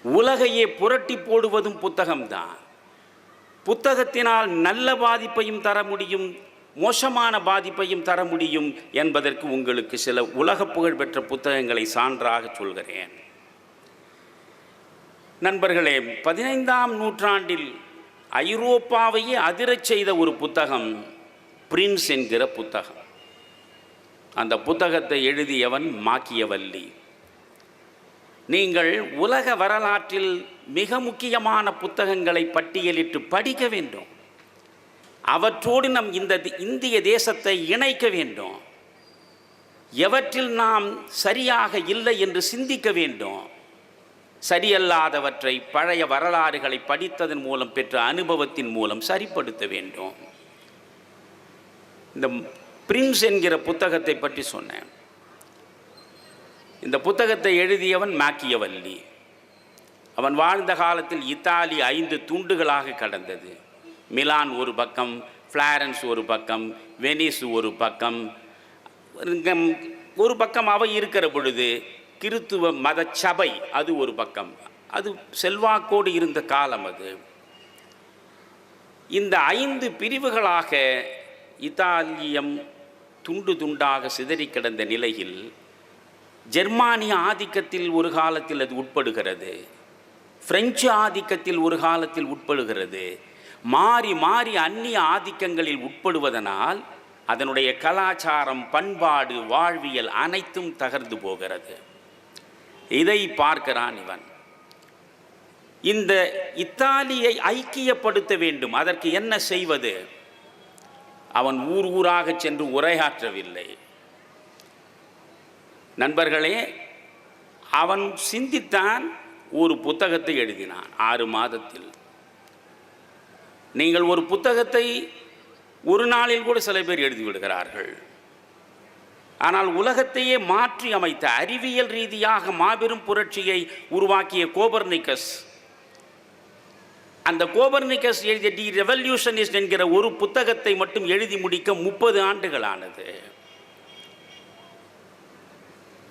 உலகையே புரட்டி போடுவதும் புத்தகம்தான். புத்தகத்தினால் நல்ல பாதிப்பையும் தர முடியும், மோசமான பாதிப்பையும் தர முடியும் என்பதற்கு உங்களுக்கு சில உலக புகழ்பெற்ற புத்தகங்களை சான்றாக சொல்கிறேன். நண்பர்களே, 15ஆம் நூற்றாண்டில் ஐரோப்பாவையே அதிரச் செய்த ஒரு புத்தகம் பிரின்ஸ் என்கிற புத்தகம். அந்த புத்தகத்தை எழுதியவன் மாக்கியவல்லி. நீங்கள் உலக வரலாற்றில் மிக முக்கியமான புத்தகங்களை பட்டியலிட்டு படிக்க வேண்டும். அவற்றோடு நம் இந்திய தேசத்தை இணைக்க வேண்டும். எவற்றில் நாம் சரியாக இல்லை என்று சிந்திக்க வேண்டும். சரியல்லாதவற்றை பழைய வரலாறுகளை படித்ததன் மூலம் பெற்ற அனுபவத்தின் மூலம் சரிப்படுத்த வேண்டும். இந்த பிரின்ஸ் என்கிற புத்தகத்தை பற்றி சொன்னேன். இந்த புத்தகத்தை எழுதியவன் மாக்கியவல்லி. அவன் வாழ்ந்த காலத்தில் இத்தாலி 5 துண்டுகளாக கடந்தது. மிலான் ஒரு பக்கம், ஃப்ளாரன்ஸ் ஒரு பக்கம், வெனிஸ் ஒரு பக்கம். ஒரு பக்கம் அவை இருக்கிற பொழுது கிறித்துவ மத சபை அது ஒரு பக்கம். அது செல்வாக்கோடு இருந்த காலம் அது. இந்த 5 பிரிவுகளாக இத்தாலியம் துண்டு துண்டாக சிதறி கிடந்த நிலையில் ஜெர்மானிய ஆதிக்கத்தில் ஒரு காலத்தில் அது உட்படுகிறது. பிரெஞ்சு ஆதிக்கத்தில் ஒரு காலத்தில் உட்படுகிறது. மாறி மாறி அந்நிய ஆதிக்கங்களில் உட்படுவதனால் அதனுடைய கலாச்சாரம், பண்பாடு, வாழ்வியல் அனைத்தும் தகர்ந்து போகிறது. இதை பார்க்கிறான் இவன். இந்த இத்தாலியை ஐக்கியப்படுத்த வேண்டும். அதற்கு என்ன செய்வது? அவன் ஊர் ஊராக சென்று உரையாற்றவில்லை. நண்பர்களே, அவன் சிந்தித்தான், ஒரு புத்தகத்தை எழுதினான் 6 மாதத்தில். நீங்கள் ஒரு புத்தகத்தை ஒரு நாளில் கூட சில பேர் எழுதி விடுகிறார்கள். ஆனால் உலகத்தையே மாற்றி அமைத்த, அறிவியல் ரீதியாக மாபெரும் புரட்சியை உருவாக்கிய கோபர்னிக்கஸ், அந்த கோபர்னிக்கஸ் எழுதிய தி ரெவல்யூஷனிஸ்ட் என்கிற ஒரு புத்தகத்தை மட்டும் எழுதி முடிக்க 30 ஆண்டுகள் ஆனது.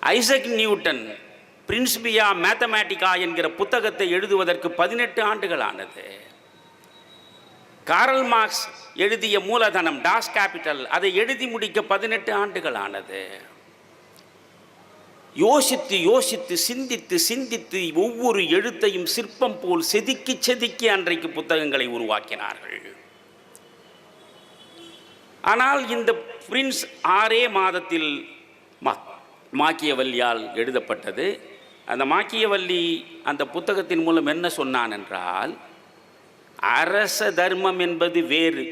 ஐசக் நியூட்டன் பிரின்சிபியா மேத்தமேட்டிக்கா என்கிற புத்தகத்தை எழுதுவதற்கு 18 ஆண்டுகள் ஆனது. காரல் மார்க்ஸ் எழுதிய மூலதனம், டாஸ் கேபிட்டல், அதை எழுதி முடிக்க 18 ஆண்டுகள் ஆனது. யோசித்து யோசித்து சிந்தித்து சிந்தித்து ஒவ்வொரு எழுத்தையும் சிற்பம் போல் செதுக்கி செதுக்கி அன்றைக்கு புத்தகங்களை உருவாக்கினார்கள். ஆனால் இந்த பிரின்ஸ் 6 மாதத்தில் மாக்கியவல்லியால் எழுதப்பட்டது. அந்த மாக்கியவல்லி அந்த புத்தகத்தின் மூலம் என்ன சொன்னான் என்றால், அரச தர்மம் என்பது வேறு,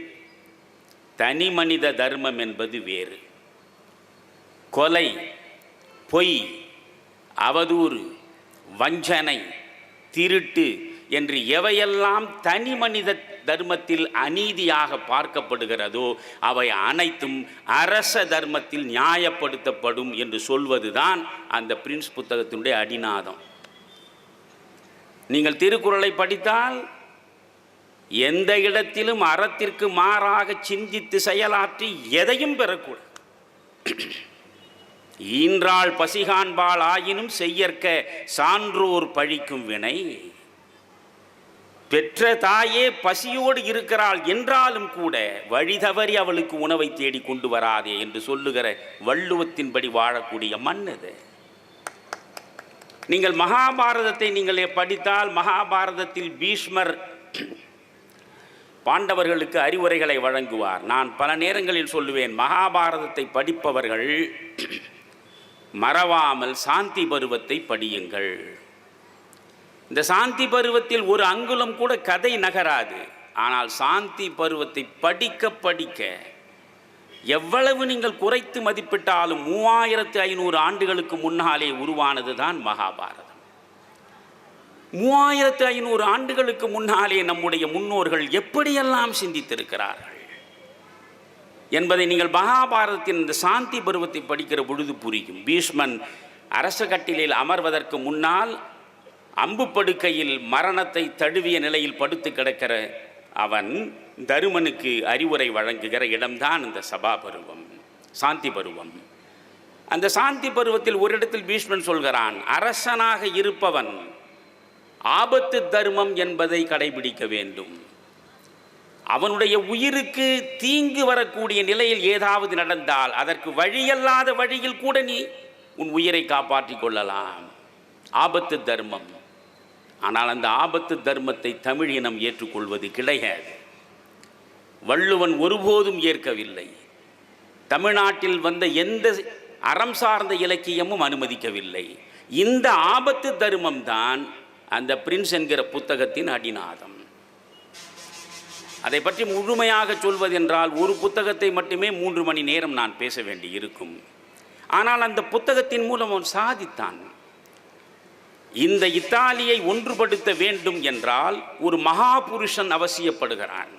தனி மனித தர்மம் என்பது வேறு. கொலை, பொய், அவதூறு, வஞ்சனை, திருட்டு என்று எவையெல்லாம் தனி மனித தர்மத்தில் அநீதியாக பார்க்கப்படுகிறதோ அவை அனைத்தும் அரச தர்மத்தில் நியாயப்படுத்தப்படும் என்று சொல்வதுதான் அந்த பிரின்ஸ் புத்தகத்தினுடைய அடிநாதம். நீங்கள் திருக்குறளை படித்தால் எந்த இடத்திலும் அறத்திற்கு மாறாக சிந்தித்து செயலாற்றி எதையும் பெறக்கூடாது. ஈன்றாள் பசிகாண்பாள் ஆயினும் செய்யற்க சான்றோர் பழிக்கும் வினை. பெற்ற தாயே பசியோடு இருக்கிறாள் என்றாலும் கூட வழி தவறி அவளுக்கு உணவை தேடி கொண்டு வராதே என்று சொல்லுகிற வள்ளுவத்தின்படி வாழக்கூடிய மண் இது. நீங்கள் மகாபாரதத்தை நீங்கள் படித்தால், மகாபாரதத்தில் பீஷ்மர் பாண்டவர்களுக்கு அறிவுரைகளை வழங்குவார். நான் பல நேரங்களில் சொல்லுவேன், மகாபாரதத்தை படிப்பவர்கள் மறவாமல் சாந்தி பருவத்தை படியுங்கள். இந்த சாந்தி பருவத்தில் ஒரு அங்குலம் கூட கதை நகராது. ஆனால் சாந்தி பருவத்தை படிக்க படிக்க எவ்வளவு நீங்கள் குறைத்து மதிப்பிட்டாலும் 3500 ஆண்டுகளுக்கு முன்னாலே உருவானது தான் மகாபாரதம். 3500 ஆண்டுகளுக்கு முன்னாலே நம்முடைய முன்னோர்கள் எப்படியெல்லாம் சிந்தித்திருக்கிறார்கள் என்பதை நீங்கள் மகாபாரதத்தின் இந்த சாந்தி பருவத்தை படிக்கிற பொழுது புரியும். பீஷ்மன் அரச கட்டிலில் அமர்வதற்கு முன்னால் அம்பு படுக்கையில் மரணத்தை தழுவிய நிலையில் படுத்து கிடக்கிற அவன் தருமனுக்கு அறிவுரை வழங்குகிற இடம்தான் இந்த சபா பருவம், சாந்தி பருவம். அந்த சாந்தி பருவத்தில் ஒரு இடத்தில் பீஷ்மன் சொல்கிறான், அரசனாக இருப்பவன் ஆபத்து தர்மம் என்பதை கடைபிடிக்க வேண்டும். அவனுடைய உயிருக்கு தீங்கு வரக்கூடிய நிலையில் ஏதாவது நடந்தால் அதற்கு வழியல்லாத வழியில் கூட நீ உன் உயிரை காப்பாற்றிக் கொள்ளலாம். ஆபத்து தர்மம். ஆனால் அந்த ஆபத்து தர்மத்தை தமிழ் இனம் ஏற்றுக்கொள்வது கிடையாது. வள்ளுவன் ஒருபோதும் ஏற்கவில்லை. தமிழ்நாட்டில் வந்த எந்த அறம் சார்ந்த இலக்கியமும் அனுமதிக்கவில்லை. இந்த ஆபத்து தர்மம் தான் அந்த பிரின்ஸ் என்கிற புத்தகத்தின் அடிநாதம். அதை பற்றி முழுமையாக சொல்வதென்றால் ஒரு புத்தகத்தை மட்டுமே 3 மணி நேரம் நான் பேச வேண்டி இருக்கும். ஆனால் அந்த புத்தகத்தின் மூலம் அவன் சாதித்தான். இந்த இத்தாலியை ஒன்றுபடுத்த வேண்டும் என்றால் ஒரு மகா புருஷன் அவசியப்படுகிறான்.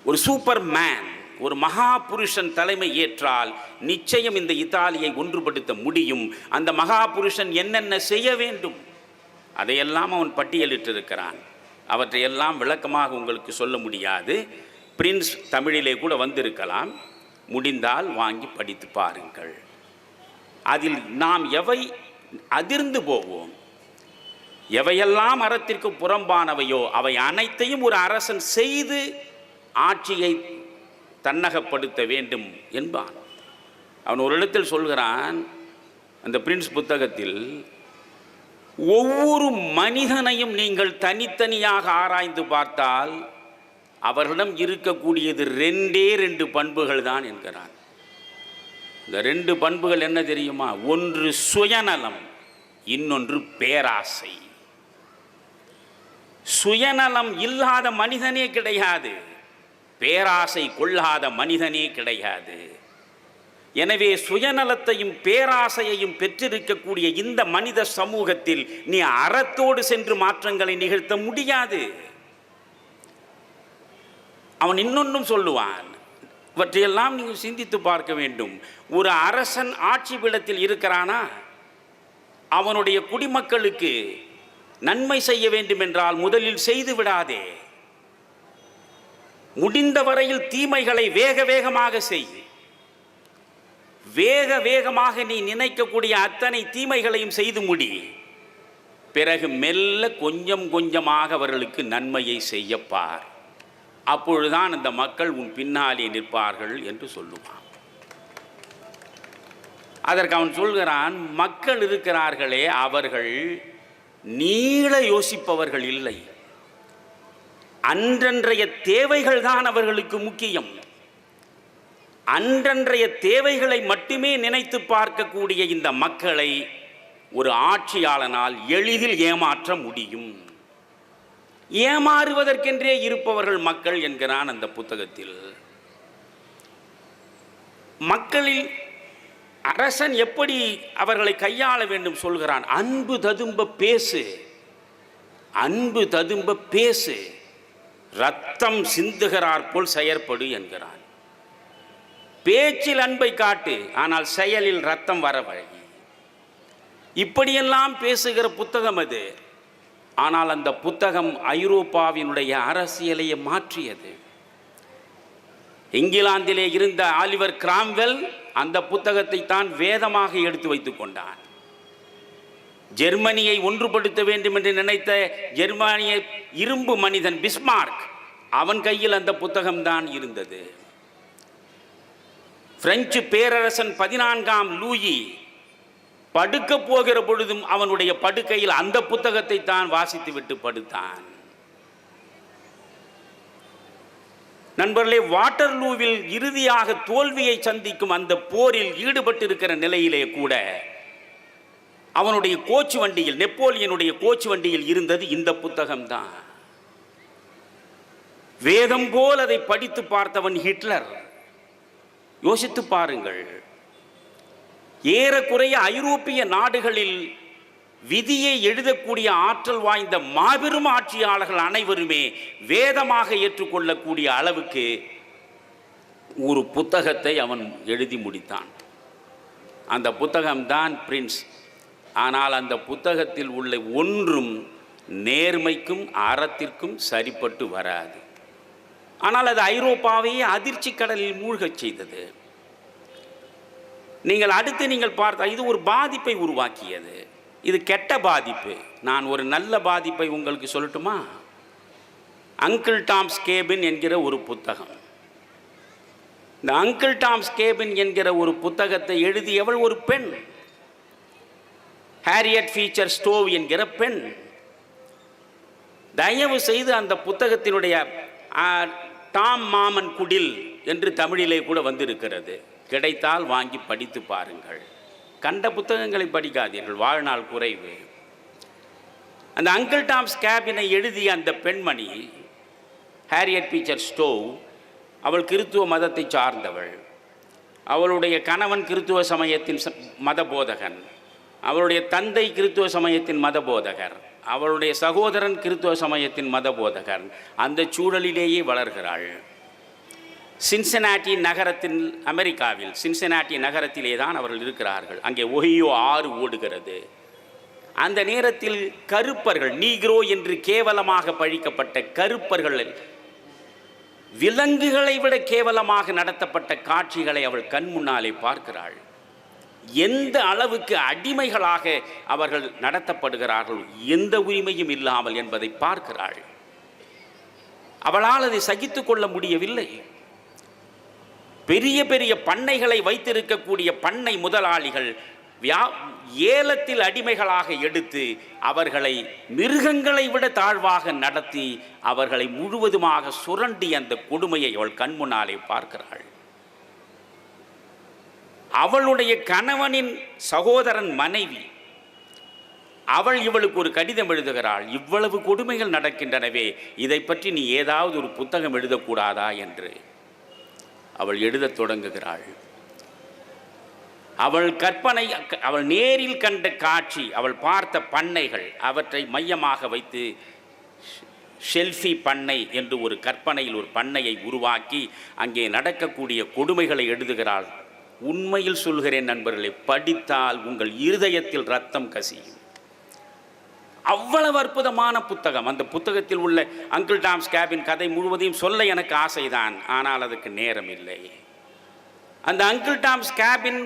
ஒரு சூப்பர் மேன், ஒரு மகா புருஷன் தலைமை ஏற்றால் நிச்சயம் இந்த இத்தாலியை ஒன்றுபடுத்த முடியும். அந்த மகா புருஷன் என்னென்ன செய்ய வேண்டும் அதையெல்லாம் அவன் பட்டியலிட்டிருக்கிறான். அவற்றையெல்லாம் விளக்கமாக உங்களுக்கு சொல்ல முடியாது. பிரின்ஸ் தமிழிலே கூட வந்திருக்கலாம். முடிந்தால் வாங்கி படித்து பாருங்கள். அதில் நாம் எவை அதிர்ந்து போவோம், எவையெல்லாம் அறத்திற்கு புறம்பானவையோ அவை அனைத்தையும் ஒரு அரசன் செய்து ஆட்சியை தன்னகப்படுத்த வேண்டும் என்பான். அவன் ஒரு இடத்தில் சொல்கிறான், அந்த பிரின்ஸ் புத்தகத்தில், ஒவ்வொரு மனிதனையும் நீங்கள் தனித்தனியாக ஆராய்ந்து பார்த்தால் அவர்களிடம் இருக்கக்கூடியது 2 பண்புகள் தான் என்கிறான். இந்த 2 பண்புகள் என்ன தெரியுமா? ஒன்று சுயநலம், இன்னொன்று பேராசை. சுயநலம் இல்லாத மனிதனே கிடையாது, பேராசை கொள்ளாத மனிதனே கிடையாது. எனவே சுயநலத்தையும் பேராசையையும் பெற்றிருக்கக்கூடிய இந்த மனித சமூகத்தில் நீ அறத்தோடு சென்று மாற்றங்களை நிகழ்த்த முடியாது. அவன் இன்னொன்றும் சொல்லுவான், இவற்றையெல்லாம் நீங்கள் சிந்தித்து பார்க்க வேண்டும். ஒரு அரசன் ஆட்சி பீடத்தில் இருக்கிறானா, அவனுடைய குடிமக்களுக்கு நன்மை செய்ய வேண்டும் என்றால் முதலில் செய்து விடாதே. முடிந்த வரையில் தீமைகளை வேக வேகமாக செய். வேக வேகமாக நீ நினைக்கக்கூடிய அத்தனை தீமைகளையும் செய்து முடி. பிறகு மெல்ல கொஞ்சம் கொஞ்சமாக அவர்களுக்கு நன்மையை செய்யப்பார். அப்பொழுதுதான் அந்த மக்கள் உன் பின்னாலே நிற்பார்கள் என்று சொல்லுவான். அதற்கு அவன் சொல்கிறான், மக்கள் இருக்கிறார்களே அவர்கள் நீள யோசிப்பவர்கள் இல்லை, அன்றன்றைய தேவைகள் தான் அவர்களுக்கு முக்கியம். அன்றன்றைய தேவைகளை மட்டுமே நினைத்து பார்க்கக்கூடிய இந்த மக்களை ஒரு ஆட்சியாளனால் எளிதில் ஏமாற்ற முடியும். ஏமாறுவதற்கென்றே இருப்பவர்கள் மக்கள் என்கிறான் அந்த புத்தகத்தில். மக்களில் அரசன் எப்படி அவர்களை கையாள வேண்டும் சொல்கிறான். அன்பு ததும்ப பேசு, அன்பு ததும்ப பேசு, ரத்தம் சிந்துகிறார் போல் செயற்படு என்கிறான். பேச்சில் அன்பை காட்டு, ஆனால் செயலில் ரத்தம் வர வழி. இப்படியெல்லாம் பேசுகிற புத்தகம் அது. ஆனால் அந்த புத்தகம் ஐரோப்பாவினுடைய அரசியலையே மாற்றியது. இங்கிலாந்திலே இருந்த ஆலிவர் கிராம்வெல் அந்த புத்தகத்தை தான் வேதமாக எடுத்து வைத்துக் கொண்டான். ஜெர்மனியை ஒன்றுபடுத்த வேண்டும் என்று நினைத்த ஜெர்மானிய இரும்பு மனிதன் பிஸ்மார்க், அவன் கையில் அந்த புத்தகம்தான் இருந்தது. பிரெஞ்சு பேரரசன் 14ஆம் லூயி படுக்க போகிற பொழுதும் அவனுடைய படுக்கையில் அந்த புத்தகத்தை தான் வாசித்து விட்டு படுத்தான். நண்பர்களே, வாட்டர்லூவில் இறுதியாக தோல்வியை சந்திக்கும் அந்த போரில் ஈடுபட்டிருக்கிற நிலையிலே கூட அவனுடைய கோச்சு வண்டியில், நெப்போலியனுடைய கோச்சு வண்டியில் இருந்தது இந்த புத்தகம்தான். வேதம் போல் அதை படித்து பார்த்தவன் ஹிட்லர். யோசித்து பாருங்கள், ஏறக்குறைய ஐரோப்பிய நாடுகளில் விதியை எழுதக்கூடிய ஆற்றல் வாய்ந்த மாபெரும் ஆட்சியாளர்கள் அனைவருமே வேதமாக ஏற்றுக்கொள்ளக்கூடிய அளவுக்கு ஒரு புத்தகத்தை அவன் எழுதி முடித்தான். அந்த புத்தகம்தான் பிரின்ஸ். ஆனால் அந்த புத்தகத்தில் உள்ள ஒன்றும் நேர்மைக்கும் அறத்திற்கும் சரிப்பட்டு வராது. ஆனால் அது ஐரோப்பாவையே அதிர்ச்சி கடலில் மூழ்கச் செய்தது. நீங்கள் பார்த்தா இது ஒரு பாதிப்பை உருவாக்கியது. இது கெட்ட பாதிப்பு. நான் ஒரு நல்ல பாதிப்பை உங்களுக்கு சொல்லட்டுமா? அங்கிள் டாம்ஸ் கேபின் என்கிற ஒரு புத்தகம். இந்த அங்கிள் டாம்ஸ் கேபின் என்கிற ஒரு புத்தகத்தை எழுதியவள் ஒரு பெண், ஹாரியட் பீச்சர் ஸ்டோவ் என்கிற பெண். தயவு செய்து அந்த புத்தகத்தினுடைய டாம் மாமன் குடில் என்று தமிழிலே கூட வந்திருக்கிறது. கிடைத்தால் வாங்கி படித்து பாருங்கள். கண்ட புத்தகங்களை படிக்காதீர்கள், வாழ்நாள் குறைவு. அந்த அங்கிள் டாம்ஸ் கேபினை எழுதிய அந்த பெண்மணி ஹாரியட் பீச்சர் ஸ்டோவ், அவள் கிறித்துவ மதத்தை சார்ந்தவள். அவளுடைய கணவன் கிறித்துவ சமயத்தின் மத போதகன், அவளுடைய தந்தை கிறித்துவ சமயத்தின் மத போதகர், அவளுடைய சகோதரன் கிறித்துவ சமயத்தின் மத போதகர். அந்த சூழலிலேயே வளர்கிறாள். சின்சினாட்டி நகரத்தின், அமெரிக்காவில் சின்சினாட்டி நகரத்திலே தான் அவர்கள் இருக்கிறார்கள். அங்கே ஒஹியோ ஆறு ஓடுகிறது. அந்த நேரத்தில் கருப்பர்கள், நீக்ரோ என்று கேவலமாக பழிக்கப்பட்ட கருப்பர்கள், விலங்குகளை விட கேவலமாக நடத்தப்பட்ட காட்சிகளை அவள் கண் முன்னாலே பார்க்கிறாள். எந்த அளவுக்கு அடிமைகளாக அவர்கள் நடத்தப்படுகிறார்கள், எந்த உரிமையும் இல்லாமல் என்பதை பார்க்கிறாள். அவளால் அதை சகித்து கொள்ள முடியவில்லை. பெரிய பெரிய பண்ணைகளை வைத்திருக்கக்கூடிய பண்ணை முதலாளிகள் ஏலத்தில் அடிமைகளாக எடுத்து அவர்களை மிருகங்களை விட தாழ்வாக நடத்தி அவர்களை முழுவதுமாக சுரண்டி அந்த கொடுமையை அவள் கண்முன்னாலே பார்க்கிறாள். அவளுடைய கணவனின் சகோதரன் மனைவி, அவள் இவளுக்கு ஒரு கடிதம் எழுதுகிறாள். இவ்வளவு கொடுமைகள் நடக்கின்றனவே, இதை பற்றி நீ ஏதாவது ஒரு புத்தகம் எழுதக்கூடாதா என்று அவள் எழுதத் தொடங்குகிறாள். அவள் நேரில் கண்ட காட்சி, அவள் பார்த்த பண்ணைகள், அவற்றை மையமாக வைத்து ஷெல்ஃபி பண்ணை என்று ஒரு கற்பனையில் ஒரு பண்ணையை உருவாக்கி அங்கே நடக்கக்கூடிய கொடுமைகளை எழுதுகிறாள். உண்மையில் சொல்கிறேன் நண்பர்களே, படித்தால் உங்கள் இருதயத்தில் ரத்தம் கசியும். அவ்வளவு அற்புதமான புத்தகம். அந்த புத்தகத்தில் உள்ள அங்கிள் டாம்ஸ் கேபின் கதை முழுவதையும் சொல்ல எனக்கு ஆசைதான், ஆனால் அதுக்கு நேரம் இல்லை. அந்த அங்கிள் டாம்ஸ் கேபின்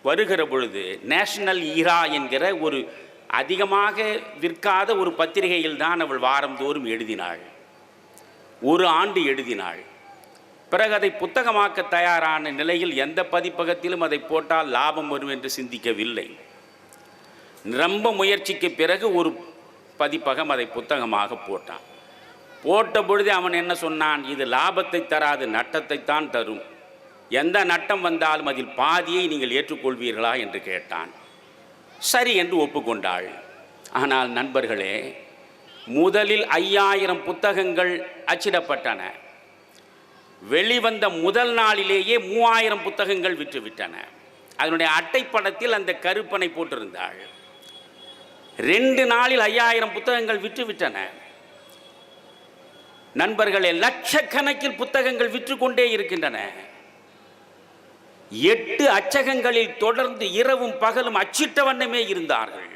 வருகிற பொழுது நேஷனல் ஈரா என்கிற ஒரு அதிகமாக விற்காத ஒரு பத்திரிகையில் தான் அவள் வாரந்தோறும் எழுதினாள். ஒரு ஆண்டு எழுதினாள். பிறகு அதை புத்தகமாக்க தயாரான நிலையில் எந்த பதிப்பகத்திலும் அதை போட்டால் லாபம் வரும் என்று சிந்திக்கவில்லை. ரொம்ப முயற்சிக்கு பிறகு ஒரு பதிப்பகம் அதை புத்தகமாக போட்டான். போட்ட பொழுது அவன் என்ன சொன்னான், இது லாபத்தை தராது, நட்டத்தை தான் தரும், எந்த நட்டம் வந்தாலும் அதில் பாதியை நீங்கள் ஏற்றுக்கொள்வீர்களா என்று கேட்டான். சரி என்று ஒப்புக்கொண்டாள். ஆனால் நண்பர்களே, முதலில் 5000 புத்தகங்கள் அச்சிடப்பட்டன. வெளிவந்த முதல் நாளிலேயே 3000 புத்தகங்கள் விற்றுவிட்டன. அதனுடைய அட்டைப்படத்தில் அந்த கருப்பனை போட்டிருந்தாள். 2 நாளில் 5000 புத்தகங்கள் விற்றுவிட்டன. நண்பர்களே, லட்சக்கணக்கில் புத்தகங்கள் விற்று கொண்டே இருக்கின்றன. 8 அச்சகங்களில் தொடர்ந்து இரவும் பகலும் அச்சிட்ட வண்ணமே இருந்தார்கள்.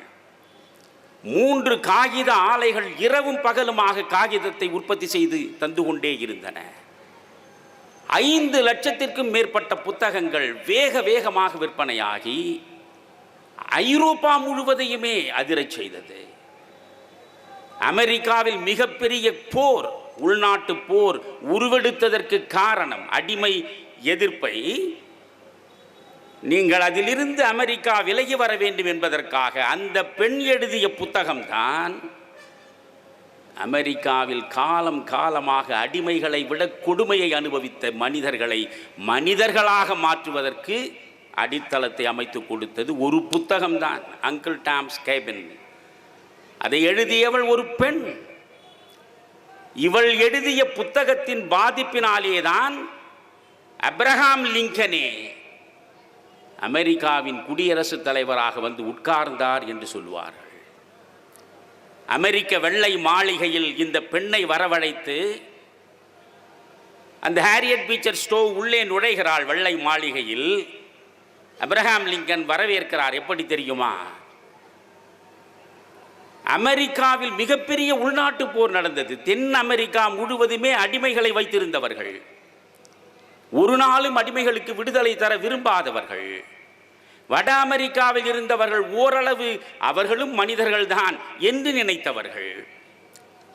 3 காகித ஆலைகள் இரவும் பகலுமாக காகிதத்தை உற்பத்தி செய்து தந்து கொண்டே இருந்தன. 5 லட்சத்திற்கும் மேற்பட்ட புத்தகங்கள் வேக வேகமாக விற்பனையாகி ஐரோப்பா முழுவதையுமே அதிரச் செய்தது. அமெரிக்காவில் மிகப்பெரிய போர், உள்நாட்டு போர் உருவெடுத்ததற்கு காரணம் அடிமை எதிர்ப்பை நீங்கள் அதிலிருந்து அமெரிக்கா விலகி வர வேண்டும் என்பதற்காக அந்த பெண் எழுதிய புத்தகம்தான் அமெரிக்காவில் காலம் காலமாக அடிமைகளை விட கொடுமையை அனுபவித்த மனிதர்களை மனிதர்களாக மாற்றுவதற்கு அடித்தளத்தை அமைத்து கொடுத்தது ஒரு புத்தகம்தான், அங்கிள் டாம்ஸ் கேபின். அதை எழுதியவள் ஒரு பெண். இவள் எழுதிய புத்தகத்தின் பாதிப்பினாலேதான் அப்ரஹாம் லிங்கனே அமெரிக்காவின் குடியரசுத் தலைவராக வந்து உட்கார்ந்தார் என்று சொல்வார்கள். அமெரிக்க வெள்ளை மாளிகையில் இந்த பெண்ணை வரவழைத்து அந்த ஹாரியட் பீச்சர் ஸ்டோவ் உள்ளே நுழைகிறாள். வெள்ளை மாளிகையில் அப்ரஹாம் லிங்கன் வரவேற்கிறார். எப்படி தெரியுமா? அமெரிக்காவில் மிகப்பெரிய உள்நாட்டு போர் நடந்தது. தென் அமெரிக்கா முழுவதுமே அடிமைகளை வைத்திருந்தவர்கள், ஒரு நாளும் அடிமைகளுக்கு விடுதலை தர விரும்பாதவர்கள். வட அமெரிக்காவில் இருந்தவர்கள் ஓரளவு அவர்களும் மனிதர்கள்தான் என்று நினைத்தவர்கள்.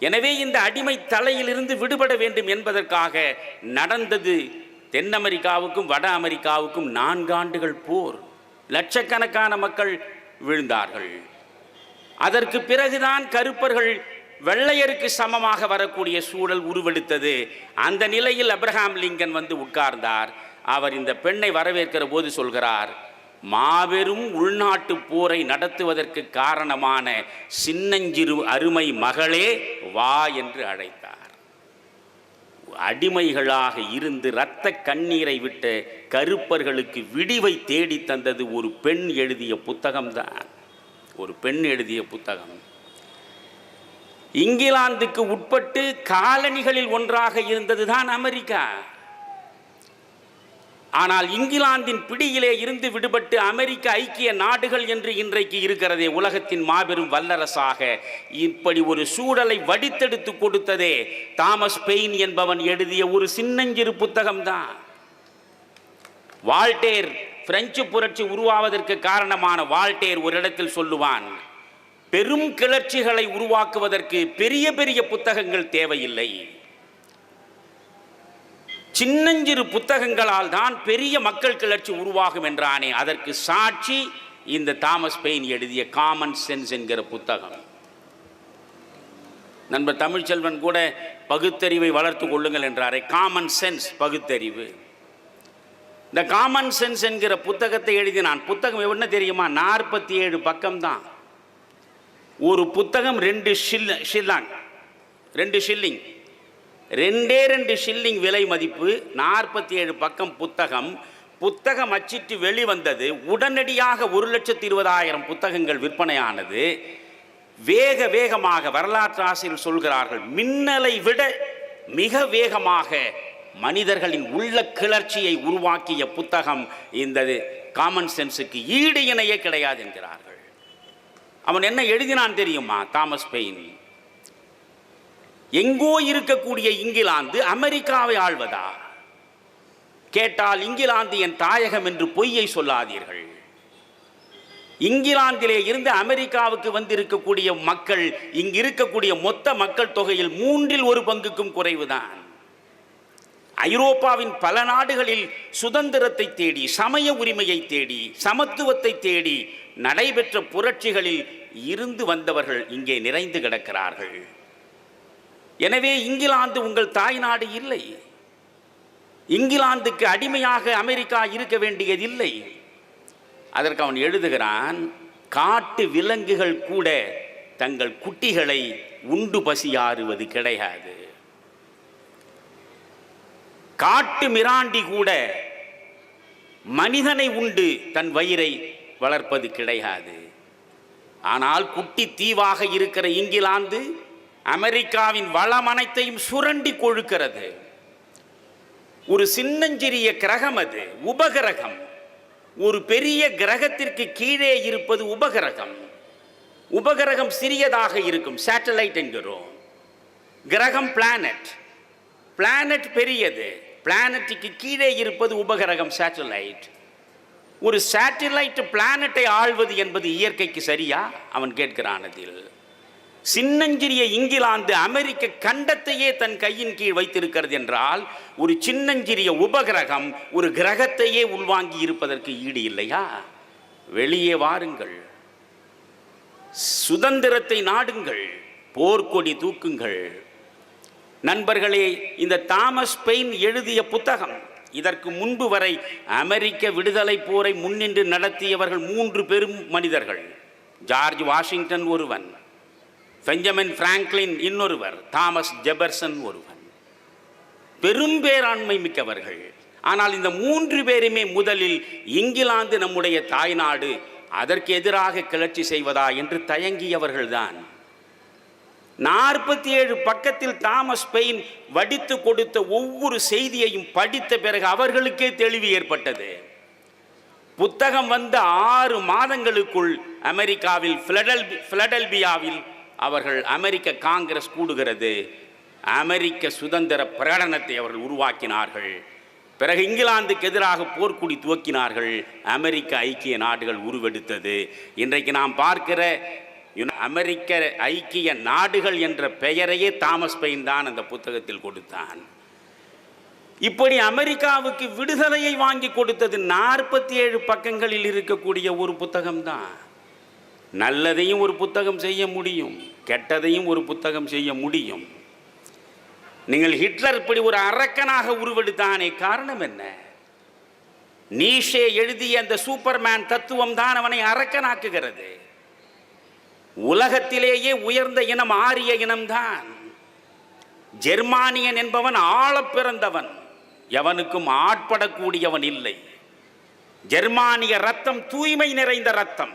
எனவே இந்த அடிமை தலையிலிருந்து விடுபட வேண்டும் என்பதற்காக நடந்தது தென் அமெரிக்காவுக்கும் வட அமெரிக்காவுக்கும் 4 ஆண்டுகள் போர். லட்சக்கணக்கான மக்கள் விழுந்தார்கள். அதற்கு பிறகுதான் கருப்பர்கள் வெள்ளையருக்கு சமமாக வரக்கூடிய சூழல் உருவெடுத்தது. அந்த நிலையில் அப்ரஹாம் லிங்கன் வந்து உட்கார்ந்தார். அவர் இந்த பெண்ணை வரவேற்கிற போது சொல்கிறார், மாபெரும் உள்நாட்டு போரை நடத்துவதற்கு காரணமான சின்னஞ்சிறு அருமை மகளே வா என்று அழைத்தார். அடிமைகளாக இருந்து இரத்த கண்ணீரை விட்ட கருப்பர்களுக்கு விடிவை தேடி தந்தது ஒரு பெண் எழுதிய புத்தகம்தான். ஒரு பெண் எழுதிய புத்தகம். இங்கிலாந்துக்கு உட்பட்டு காலனிகளில் ஒன்றாக இருந்ததுதான் அமெரிக்கா. ஆனால் இங்கிலாந்தின் பிடியிலே இருந்து விடுபட்டு அமெரிக்க ஐக்கிய நாடுகள் என்று இன்றைக்கு இருக்கிறதே, உலகத்தின் மாபெரும் வல்லரசாக, இப்படி ஒரு சூழலை வடித்தெடுத்து கொடுத்ததே தாமஸ் பெயின் என்பவன் எழுதிய ஒரு சின்னஞ்சிறு புத்தகம்தான். வால்டேர், பிரெஞ்சு புரட்சி உருவாவதற்கு காரணமான வால்டேர் ஒரு இடத்தில் சொல்லுவான், பெரும் கிளர்ச்சிகளை உருவாக்குவதற்கு பெரிய பெரிய புத்தகங்கள் தேவையில்லை, சின்னஞ்சிறு புத்தகங்களால் தான் பெரிய மக்கள் கிளர்ச்சி உருவாகும் என்றானே. அதற்கு சாட்சி இந்த தாமஸ் பெயின் எழுதிய காமன் சென்ஸ் என்கிற புத்தகம். நண்பர் தமிழ்ச்செல்வன் கூட பகுத்தறிவை வளர்த்து கொள்ளுங்கள் என்றாரே, காமன் சென்ஸ், பகுத்தறிவு. இந்த காமன் சென்ஸ் என்கிற புத்தகத்தை எழுதினான். புத்தகம் என்ன தெரியுமா? 47 பக்கம்தான். ஒரு புத்தகம் 2 ஷில்லிங், 2 ஷில்லிங் விலை மதிப்பு, 47 பக்கம் புத்தகம். புத்தகம் அச்சிட்டு வெளிவந்தது. உடனடியாக 1,20,000 புத்தகங்கள் விற்பனையானது. வேக வேகமாக, வரலாற்று ஆசிரியர் சொல்கிறார்கள், மின்னலை விட மிக வேகமாக மனிதர்களின் உள்ள கிளர்ச்சியை உருவாக்கிய புத்தகம் இந்த காமன் சென்ஸுக்கு ஈடு இணையே கிடையாது என்கிறார்கள். அவன் என்ன எழுதினான் தெரியுமா? தாமஸ் பெயின், எங்கோ இருக்கக்கூடிய இங்கிலாந்து அமெரிக்காவை ஆள்வதா? கேட்டால் இங்கிலாந்து என் தாயகம் என்று பொய்யை சொல்லாதீர்கள். இங்கிலாந்திலே இருந்து அமெரிக்காவுக்கு வந்திருக்கக்கூடிய மக்கள் இங்கு இருக்கக்கூடிய மொத்த மக்கள் தொகையில் 1/3 பங்குக்கும் குறைவுதான். ஐரோப்பாவின் பல நாடுகளில் சுதந்திரத்தை தேடி, சமய உரிமையை தேடி, சமத்துவத்தை தேடி நடைபெற்ற புரட்சிகளில் இருந்து வந்தவர்கள் இங்கே நிறைந்து கிடக்கிறார்கள். எனவே இங்கிலாந்து உங்கள் தாய்நாடு இல்லை. இங்கிலாந்துக்கு அடிமையாக அமெரிக்கா இருக்க வேண்டியதில்லை. அதற்கு அவன் எழுதுகிறான், காட்டு விலங்குகள் கூட தங்கள் குட்டிகளை உண்டு பசியாறுவது கிடையாது. காட்டு மிராண்டி கூட மனிதனை உண்டு தன் வயிறை வளர்ப்பது கிடையாது. ஆனால் குட்டி தீவாக இருக்கிற இங்கிலாந்து அமெரிக்காவின் வளம் அனைத்தையும் சுரண்டி கொழுக்கிறது. ஒரு சின்னஞ்சிறிய கிரகம், அது உபகிரகம். ஒரு பெரிய கிரகத்திற்கு கீழே இருப்பது உபகிரகம். உபகிரகம் சிறியதாக இருக்கும், சேட்டலைட் என்கிறோம். கிரகம் பிளானட், பிளானட் பெரியது. பிளானட்டுக்கு கீழே இருப்பது உபகிரகம், சேட்டலைட். ஒரு சேட்டலைட் பிளானட்டை ஆள்வது என்பது இயற்கைக்கு சரியா? அவன் கேட்கிறான். அதில் சின்னஞ்சிறிய இங்கிலாந்து அமெரிக்க கண்டத்தையே தன் கையின் கீழ் வைத்திருக்கிறது என்றால், ஒரு சின்னஞ்சிறிய உபகிரகம் ஒரு கிரகத்தையே உள்வாங்கி இருப்பதற்கு ஈடு இல்லையா? வெளியே வாருங்கள், சுதந்திரத்தை நாடுங்கள், போர்க்கொடி தூக்குங்கள். நண்பர்களே, இந்த தாமஸ் பெயின் எழுதிய புத்தகம், இதற்கு முன்பு வரை அமெரிக்க விடுதலை போரை முன்னின்று நடத்தியவர்கள் 3 பெரும் மனிதர்கள். ஜார்ஜ் வாஷிங்டன் ஒருவன், பெஞ்சமின் பிராங்க்லின் இன்னொருவர், தாமஸ் ஜெபர்சன் ஒருவன். பெரும் பேராண்மை மிக்கவர்கள். ஆனால் இந்த 3 பேருமே முதலில் இங்கிலாந்து நம்முடைய தாய்நாடு, அதற்கு எதிராக கிளர்ச்சி செய்வதா என்று தயங்கியவர்கள்தான். 47 பக்கத்தில் தாமஸ் பெயின் வடித்து கொடுத்த ஒவ்வொரு செய்தியையும் படித்த பிறகு அவர்களுக்கே தெளிவு ஏற்பட்டது. புத்தகம் வந்த 6 மாதங்களுக்குள் அமெரிக்காவில் பிலடெல்பியாவில் அவர்கள் அமெரிக்க காங்கிரஸ் கூடுகிறது. அமெரிக்க சுதந்திர பிரகடனத்தை அவர்கள் உருவாக்கினார்கள். பிறகு இங்கிலாந்துக்கு எதிராக போர்க்குடி துவக்கினார்கள். அமெரிக்க ஐக்கிய நாடுகள் உருவெடுத்தது. இன்றைக்கு நாம் பார்க்கிற அமெரிக்க ஐக்கிய நாடுகள் என்ற பெயரையே தாமஸ் பெயின் தான் அந்த புத்தகத்தில் கொடுத்தான். இப்படி அமெரிக்காவுக்கு விடுதலையை வாங்கி கொடுத்தது 47 பக்கங்களில் இருக்கக்கூடிய ஒரு புத்தகம்தான். நல்லதையும் ஒரு புத்தகம் செய்ய முடியும், கெட்டதையும் ஒரு புத்தகம் செய்ய முடியும். நீங்கள் ஹிட்லர் இப்படி ஒரு அரக்கனாக உருவெடுத்தானே, காரணம் என்ன? நீஷே எழுதிய அந்த சூப்பர்மேன் தத்துவம் தான் அவனை அரக்கனாக்குகிறது. உலகத்திலேயே உயர்ந்த இனம் ஆரிய இனம்தான். ஜெர்மானியன் என்பவன் ஆள பிறந்தவன், எவனுக்கும் ஆட்படக்கூடியவன் இல்லை. ஜெர்மானிய ரத்தம் தூய்மை நிறைந்த ரத்தம்.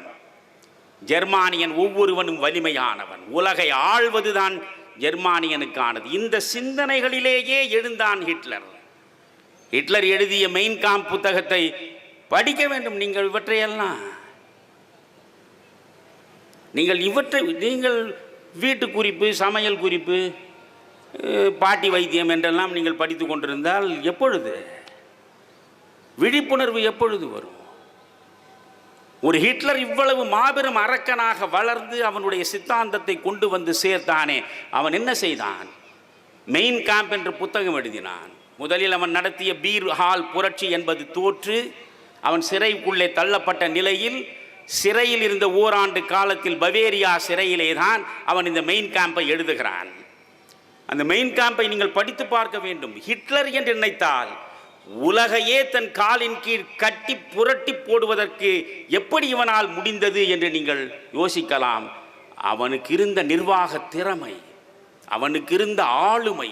ஜெர்மானியன் ஒவ்வொருவனும் வலிமையானவன். உலகை ஆள்வதுதான் ஜெர்மானியனுக்கானது. இந்த சிந்தனைகளிலேயே எழுந்தான் ஹிட்லர். ஹிட்லர் எழுதிய மெயின் காம்ப் புத்தகத்தை படிக்க வேண்டும். நீங்கள் இவற்றையெல்லாம் நீங்கள் வீட்டு குறிப்பு, சமையல் குறிப்பு, பாட்டி வைத்தியம் என்றெல்லாம் நீங்கள் படித்து கொண்டிருந்தால் எப்பொழுது விழிப்புணர்வு எப்பொழுது வரும்? ஒரு ஹிட்லர் இவ்வளவு மாபெரும் அரக்கனாக வளர்ந்து அவனுடைய சித்தாந்தத்தை கொண்டு வந்து சேர்த்தானே, அவன் என்ன செய்தான்? மெயின் காம்ப் என்ற புத்தகம் எழுதினான். முதலில் அவன் நடத்திய பீர் ஹால் புரட்சி என்பது தோற்று அவன் சிறைக்குள்ளே தள்ளப்பட்ட நிலையில், சிறையில் இருந்த ஓராண்டு காலத்தில் பவேரியா சிறையிலே தான் அவன் இந்த மெயின் காம்பை எழுதுகிறான். அந்த மெயின் காம்பை நீங்கள் படித்து பார்க்க வேண்டும். ஹிட்லர் என்று நினைத்தால் உலகையே தன் காலின் கீழ் கட்டி புரட்டி போடுவதற்கு எப்படி இவனால் முடிந்தது என்று நீங்கள் யோசிக்கலாம். அவனுக்கு இருந்த நிர்வாக திறமை, அவனுக்கு இருந்த ஆளுமை,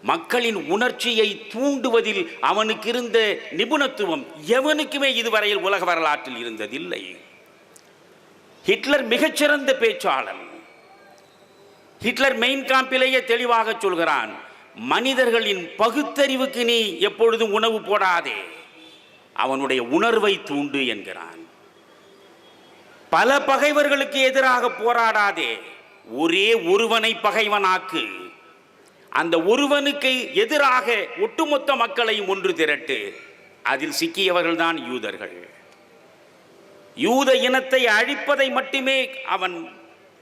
மக்களின் உணர்ச்சியை தூண்டுவதில் அவனுக்கு இருந்த நிபுணத்துவம் எவனுக்குமே இதுவரையில் உலக வரலாற்றில் இருந்ததில்லை. ஹிட்லர் மிகச்சிறந்த பேச்சாளன். ஹிட்லர் மெயின் காம்பிலேயே தெளிவாக சொல்கிறான், மனிதர்களின் பகுத்தறிவுக்கு நீ எப்பொழுதும் உணவு போடாதே, அவனுடைய உணர்வை தூண்டு என்கிறான். பல பகைவர்களுக்கு எதிராக போராடாதே, ஒரே ஒருவனை பகைவனாக்கு. அந்த ஒருவனுக்கு எதிராக ஒட்டுமொத்த மக்களையும் ஒன்று திரட்டு. அதில் சிக்கியவர்கள் தான் யூதர்கள். யூத இனத்தை அழிப்பதை மட்டுமே அவன்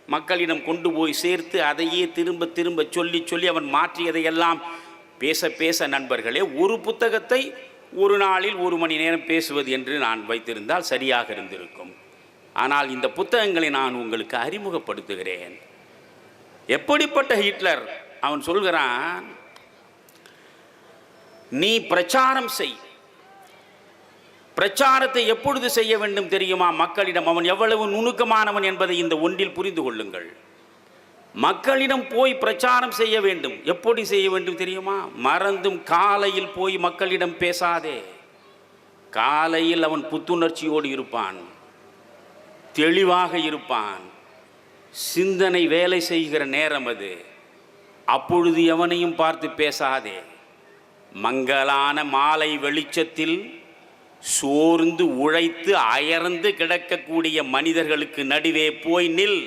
மக்களிடம் கொண்டு போய் சேர்த்து அதையே திரும்ப திரும்ப சொல்லி சொல்லி அவன் மாற்றியதையெல்லாம் பேச பேச நண்பர்களே, ஒரு புத்தகத்தை ஒரு நாளில் 1 மணி நேரம் பேசுவது என்று நான் வைத்திருந்தால் சரியாக இருந்திருக்கும். ஆனால் இந்த புத்தகங்களை நான் உங்களுக்கு அறிமுகப்படுத்துகிறேன். எப்படிப்பட்ட ஹிட்லர்? அவன் சொல்கிறான், நீ பிரச்சாரம் செய். பிரச்சாரத்தை எப்பொழுது செய்ய வேண்டும் தெரியுமா? மக்களிடம். அவன் எவ்வளவு நுணுக்கமானவன் என்பதை இந்த ஒன்றில் புரிந்து கொள்ளுங்கள். மக்களிடம் போய் பிரச்சாரம் செய்ய வேண்டும். எப்படி செய்ய வேண்டும் தெரியுமா? மறந்தும் காலையில் போய் மக்களிடம் பேசாதே. காலையில் அவன் புத்துணர்ச்சியோடு இருப்பான், தெளிவாக இருப்பான், சிந்தனை வேலை செய்கிற நேரம் அது. அப்பொழுது எவனையும் பார்த்து பேசாதே. மங்கலான மாலை வெளிச்சத்தில் சோர்ந்து உழைத்து அயர்ந்து கிடக்கக்கூடிய மனிதர்களுக்கு நடுவே போய் நில்.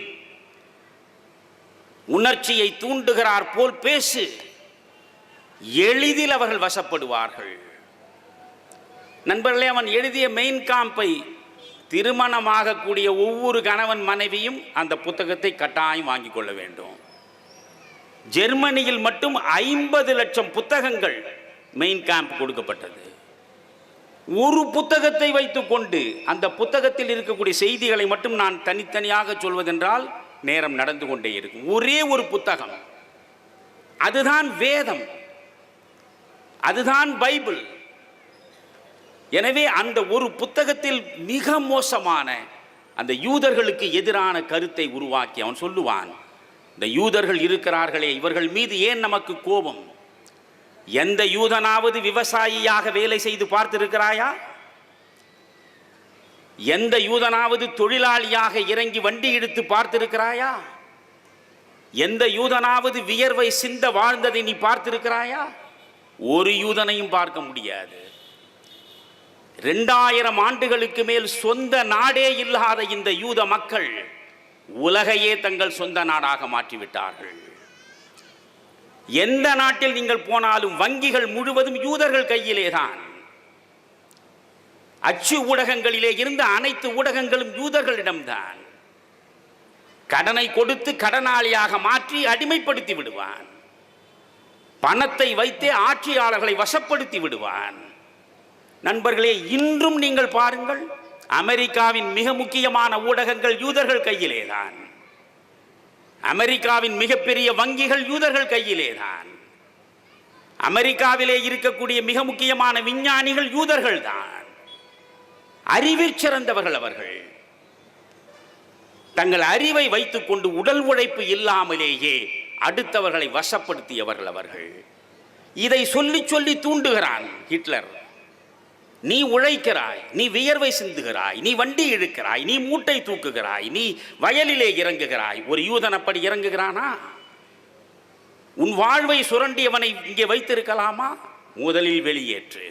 உணர்ச்சியை தூண்டுகிறார் போல் பேசு. எளிதில் அவர்கள் வசப்படுவார்கள். நண்பர்களே, அவன் எழுதிய மெயின் காம்பை திருமணமாகக்கூடிய ஒவ்வொரு கணவன் மனைவியும் அந்த புத்தகத்தை கட்டாயம் வாங்கிக் கொள்ள வேண்டும். ஜெர்மனியில் மட்டும் 50 லட்சம் புத்தகங்கள் மெயின் கேம்ப் கொடுக்கப்பட்டது. ஒரு புத்தகத்தை வைத்துக்கொண்டு அந்த புத்தகத்தில் இருக்கக்கூடிய செய்திகளை மட்டும் நான் தனித்தனியாக சொல்வதென்றால் நேரம் நடந்து கொண்டே இருக்கும். ஒரே ஒரு புத்தகம், அதுதான் வேதம், அதுதான் பைபிள். எனவே அந்த ஒரு புத்தகத்தில் மிக மோசமான அந்த யூதர்களுக்கு எதிரான கருத்தை உருவாக்கி அவன் சொல்லுவான், இந்த யூதர்கள் இருக்கிறார்களே, இவர்கள் மீது ஏன் நமக்கு கோபம்? எந்த யூதனாவது விவசாயியாக வேலை செய்து பார்த்திருக்கிறாயா? எந்த யூதனாவது தொழிலாளியாக இறங்கி வண்டி இழுத்து பார்த்திருக்கிறாயா? எந்த யூதனாவது வியர்வை சிந்த வாழ்ந்ததை நீ பார்த்திருக்கிறாயா? ஒரு யூதனையும் பார்க்க முடியாது. 2000 ஆண்டுகளுக்கு மேல் சொந்த நாடே இல்லாத இந்த யூத மக்கள் உலகையே தங்கள் சொந்த நாடாக மாற்றிவிட்டார்கள். எந்த நாட்டில் நீங்கள் போனாலும் வங்கிகள் முழுவதும் யூதர்கள் கையிலே தான். அச்சு ஊடகங்களிலே இருந்த அனைத்து ஊடகங்களும் யூதர்களிடம்தான். கடனை கொடுத்து கடனாளியாக மாற்றி அடிமைப்படுத்தி விடுவான். பணத்தை வைத்தே ஆட்சியாளர்களை வசப்படுத்தி விடுவான். நண்பர்களே, இன்றும் நீங்கள் பாருங்கள், அமெரிக்காவின் மிக முக்கியமான ஊடகங்கள் யூதர்கள் கையிலே தான். அமெரிக்காவின் மிகப்பெரிய வங்கிகள் யூதர்கள் கையிலே தான். அமெரிக்காவிலே இருக்கக்கூடிய மிக முக்கியமான விஞ்ஞானிகள் யூதர்கள் தான். அறிவில் சிறந்தவர்கள் அவர்கள். தங்கள் அறிவை வைத்துக் கொண்டு உடல் உழைப்பு இல்லாமலேயே அடுத்தவர்களை வசப்படுத்தியவர்கள் அவர்கள். இதை சொல்லி சொல்லி தூண்டுகிறான் ஹிட்லர். நீ உழைக்கிறாய், நீ வியர்வை சிந்துகிறாய், நீ வண்டி இழுக்கிறாய், நீ மூட்டை தூக்குகிறாய், நீ வயலிலே இறங்குகிறாய். ஒரு யூதன் அப்படி இறங்குகிறானா? உன் வாழ்வை சுரண்டியவனை இங்கே வைத்திருக்கலாமா? முதலில் வெளியேற்று.